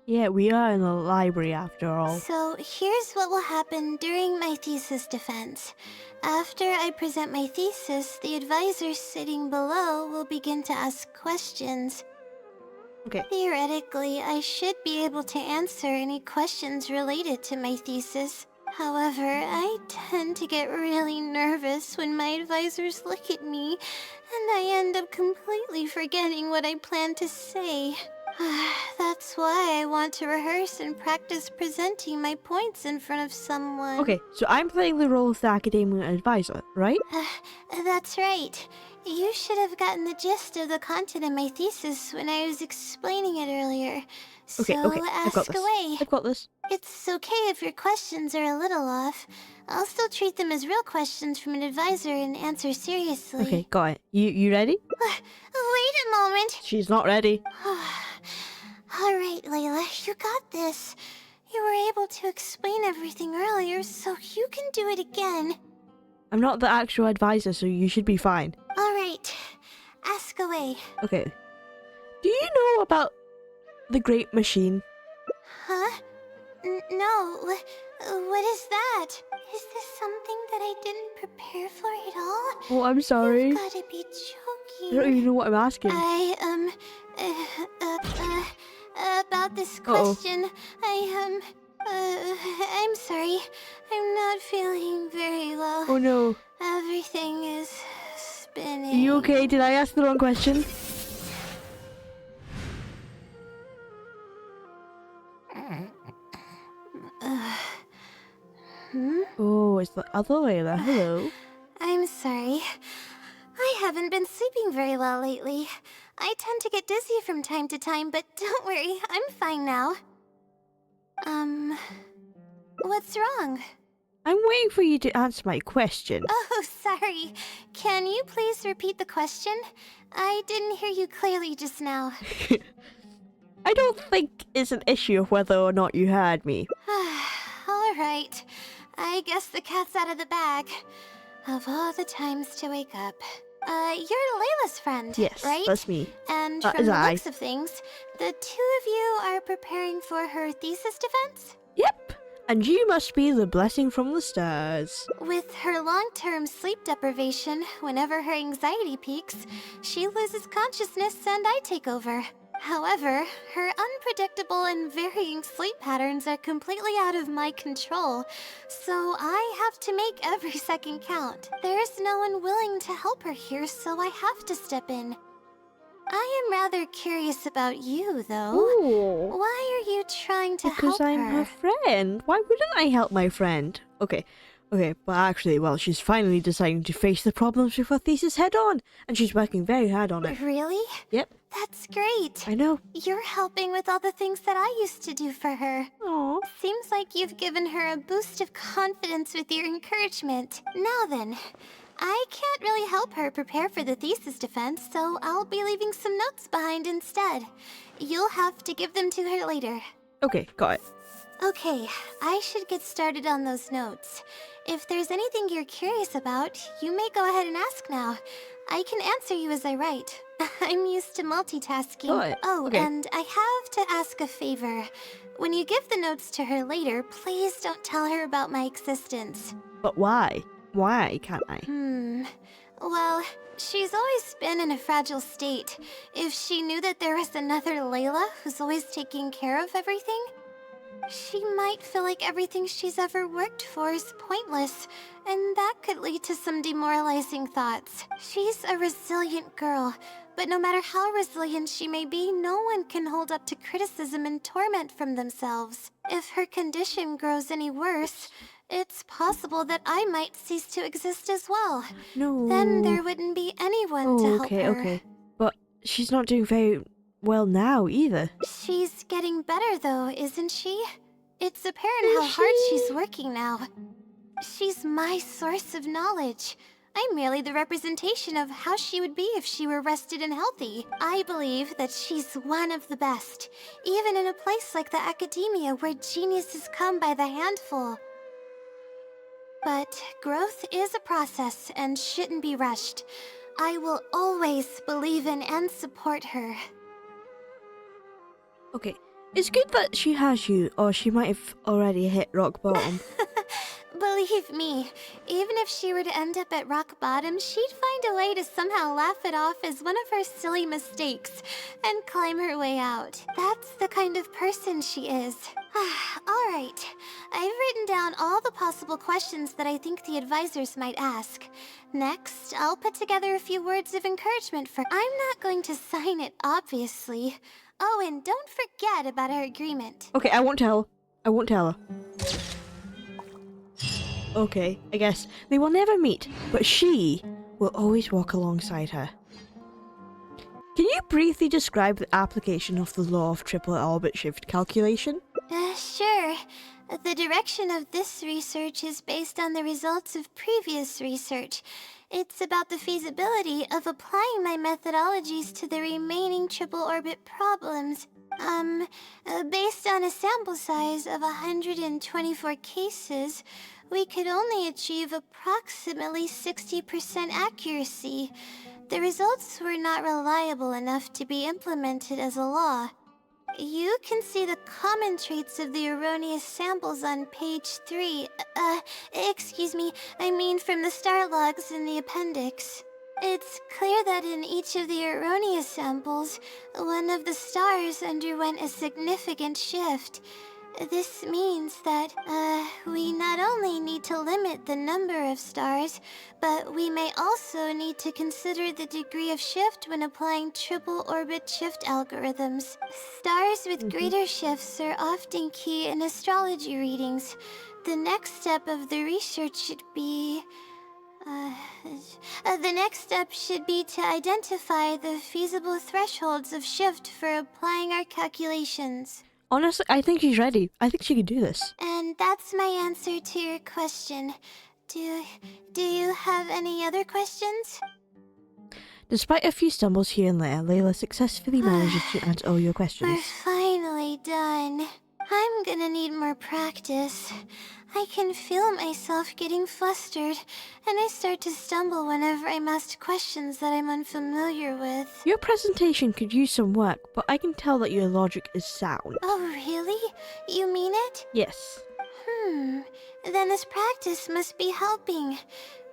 Yeah, we are in the library after all. So here's what will happen during my thesis defense. After I present my thesis, the advisor sitting below will begin to ask questions. Okay. Theoretically, I should be able to answer any questions related to my thesis. However, I tend to get really nervous when my advisors look at me, and I end up completely forgetting what I plan to say. That's why I want to rehearse and practice presenting my points in front of someone. Okay, so I'm playing the role of the academic advisor, right? That's right. You should have gotten the gist of the content of my thesis when I was explaining it earlier. Okay, So okay, I've got ask this. away. I've got this. It's okay if your questions are a little off. I'll still treat them as real questions from an advisor and answer seriously. Okay, got it. You ready? Wait a moment. She's not ready. All right, Layla, you got this. You were able to explain everything earlier, so you can do it again. I'm not the actual advisor, so you should be fine. All right, ask away. Okay. Do you know about the Great Machine? Huh? No. What is that? Is this something that I didn't prepare for at all? Oh, I'm sorry. You've gotta be I joking. don't even know what I'm asking. About this Uh-oh. question, I'm sorry. I'm not feeling very well. Oh no. Everything is spinning. Are you okay? Did I ask the wrong question? Oh, it's the other Layla. Hello. I'm sorry. I haven't been sleeping very well lately. I tend to get dizzy from time to time, but don't worry, I'm fine now. What's wrong? I'm waiting for you to answer my question. Oh, sorry. Can you please repeat the question? I didn't hear you clearly just now. I don't think it's an issue of whether or not you heard me. All right. I guess the cat's out of the bag. Of all the times to wake up. You're Layla's friend, Yes, right? that's me. And That from is the I. looks of things, the two of you are preparing for her thesis defense? Yep. And you must be the blessing from the stars. With her long-term sleep deprivation, whenever her anxiety peaks, she loses consciousness and I take over. However, her unpredictable and varying sleep patterns are completely out of my control, so I have to make every second count. There's no one willing to help her here, so I have to step in. I am rather curious about you, though. Ooh. Why are you trying to Because help I'm her friend. Why wouldn't I help my friend? Okay, but actually, well, she's finally deciding to face the problems with her thesis head on, and she's working very hard on it. Really? Yep, That's great. I know. You're helping with all the things that I used to do for her. Aw. Seems like you've given her a boost of confidence with your encouragement. Now then, I can't really help her prepare for the thesis defense, so I'll be leaving some notes behind instead. You'll have to give them to her later. Okay, got it. Okay, I should get started on those notes. If there's anything you're curious about, you may go ahead and ask now. I can answer you as I write. I'm used to multitasking. Got it. Oh, Okay. and I have to ask a favor. When you give the notes to her later, please don't tell her about my existence. But why? Why can't I? Well, she's always been in a fragile state. If she knew that there was another Layla who's always taking care of everything, she might feel like everything she's ever worked for is pointless, and that could lead to some demoralizing thoughts. She's a resilient girl, but no matter how resilient she may be, no one can hold up to criticism and torment from themselves. If her condition grows any worse, it's possible that I might cease to exist as well. No. Then there wouldn't be anyone to help her. Okay. But she's not doing very well now either. She's getting better though, isn't she? It's apparent how hard she's working now. She's my source of knowledge. I'm merely the representation of how she would be if she were rested and healthy. I believe that she's one of the best, even in a place like the academia where geniuses come by the handful. But growth is a process and shouldn't be rushed. I will always believe in and support her. Okay, It's good that she has you, or she might have already hit rock bottom. Believe me, even if she were to end up at rock bottom, she'd find a way to somehow laugh it off as one of her silly mistakes and climb her way out. That's the kind of person she is. Alright, I've written down all the possible questions that I think the advisors might ask. Next, I'll put together a few words of encouragement for— I'm not going to sign it, obviously. Oh, and don't forget about our agreement. Okay, I won't tell her. I won't tell her. Okay, I guess they will never meet, but she will always walk alongside her. Can you briefly describe the application of the law of triple orbit shift calculation? Sure. The direction of this research is based on the results of previous research. It's about the feasibility of applying my methodologies to the remaining triple orbit problems. Based on a sample size of 124 cases, we could only achieve approximately 60% accuracy. The results were not reliable enough to be implemented as a law. You can see the common traits of the erroneous samples on page 3. Excuse me, I mean from the star logs in the appendix. It's clear that in each of the erroneous samples, one of the stars underwent a significant shift. This means that, we not only need to limit the number of stars, but we may also need to consider the degree of shift when applying triple orbit shift algorithms. Stars with greater shifts are often key in astrology readings. The next step of the research should be— to identify the feasible thresholds of shift for applying our calculations. Honestly, I think she's ready. I think she can do this. And that's my answer to your question. Do you have any other questions? Despite a few stumbles here and there, Layla successfully manages to answer all your We're questions. finally done. I'm gonna need more practice. I can feel myself getting flustered, and I start to stumble whenever I'm asked questions that I'm unfamiliar with. Your presentation could use some work, but I can tell that your logic is sound. Oh, really? You mean it? Yes. Then this practice must be helping.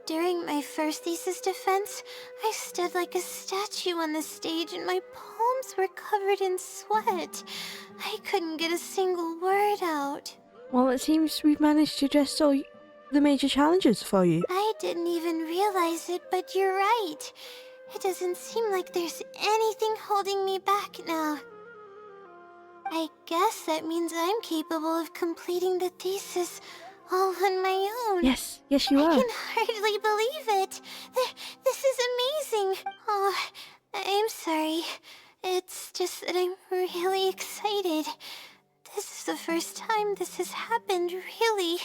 During my first thesis defense, I stood like a statue on the stage and my palms were covered in sweat. I couldn't get a single word out. Well, it seems we've managed to address all the major challenges for you. I didn't even realize it, but you're right. It doesn't seem like there's anything holding me back now. I guess that means I'm capable of completing the thesis all on my own. Yes, you are. I can hardly believe it. This is amazing. Oh, I'm sorry. It's just that I'm really excited. This is the first time this has happened, really.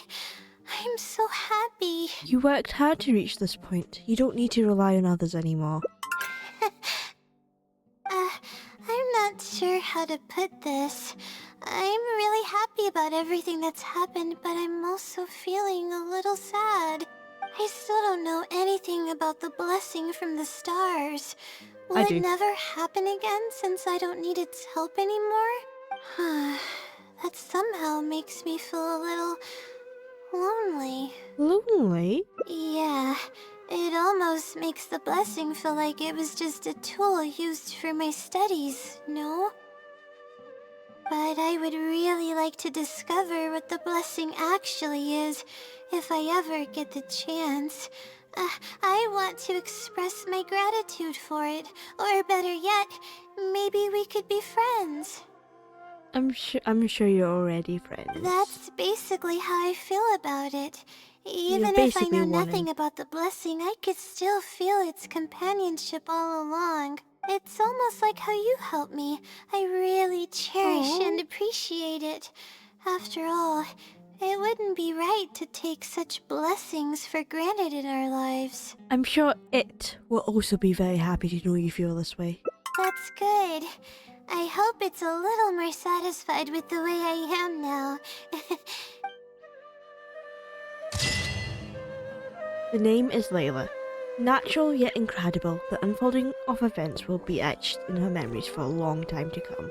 I'm so happy. You worked hard to reach this point. You don't need to rely on others anymore. I'm not sure how to put this. I'm really happy about everything that's happened, but I'm also feeling a little sad. I still don't know anything about the blessing from the stars. Will I do. it never happen again since I don't need its help anymore? That somehow makes me feel a little lonely. Lonely? Yeah, it almost makes the blessing feel like it was just a tool used for my studies, no? But I would really like to discover what the blessing actually is, if I ever get the chance. I want to express my gratitude for it, or better yet, maybe we could be friends. I'm sure you're already friends. That's basically how I feel about it. Even if I basically know wanting- nothing about the blessing, I could still feel its companionship all along. It's almost like how you helped me. I really cherish and appreciate it. After all, it wouldn't be right to take such blessings for granted in our lives. I'm sure it will also be very happy to know you feel this way. That's good. I hope it's a little more satisfied with the way I am now. The name is Layla. Natural yet incredible, the unfolding of events will be etched in her memories for a long time to come.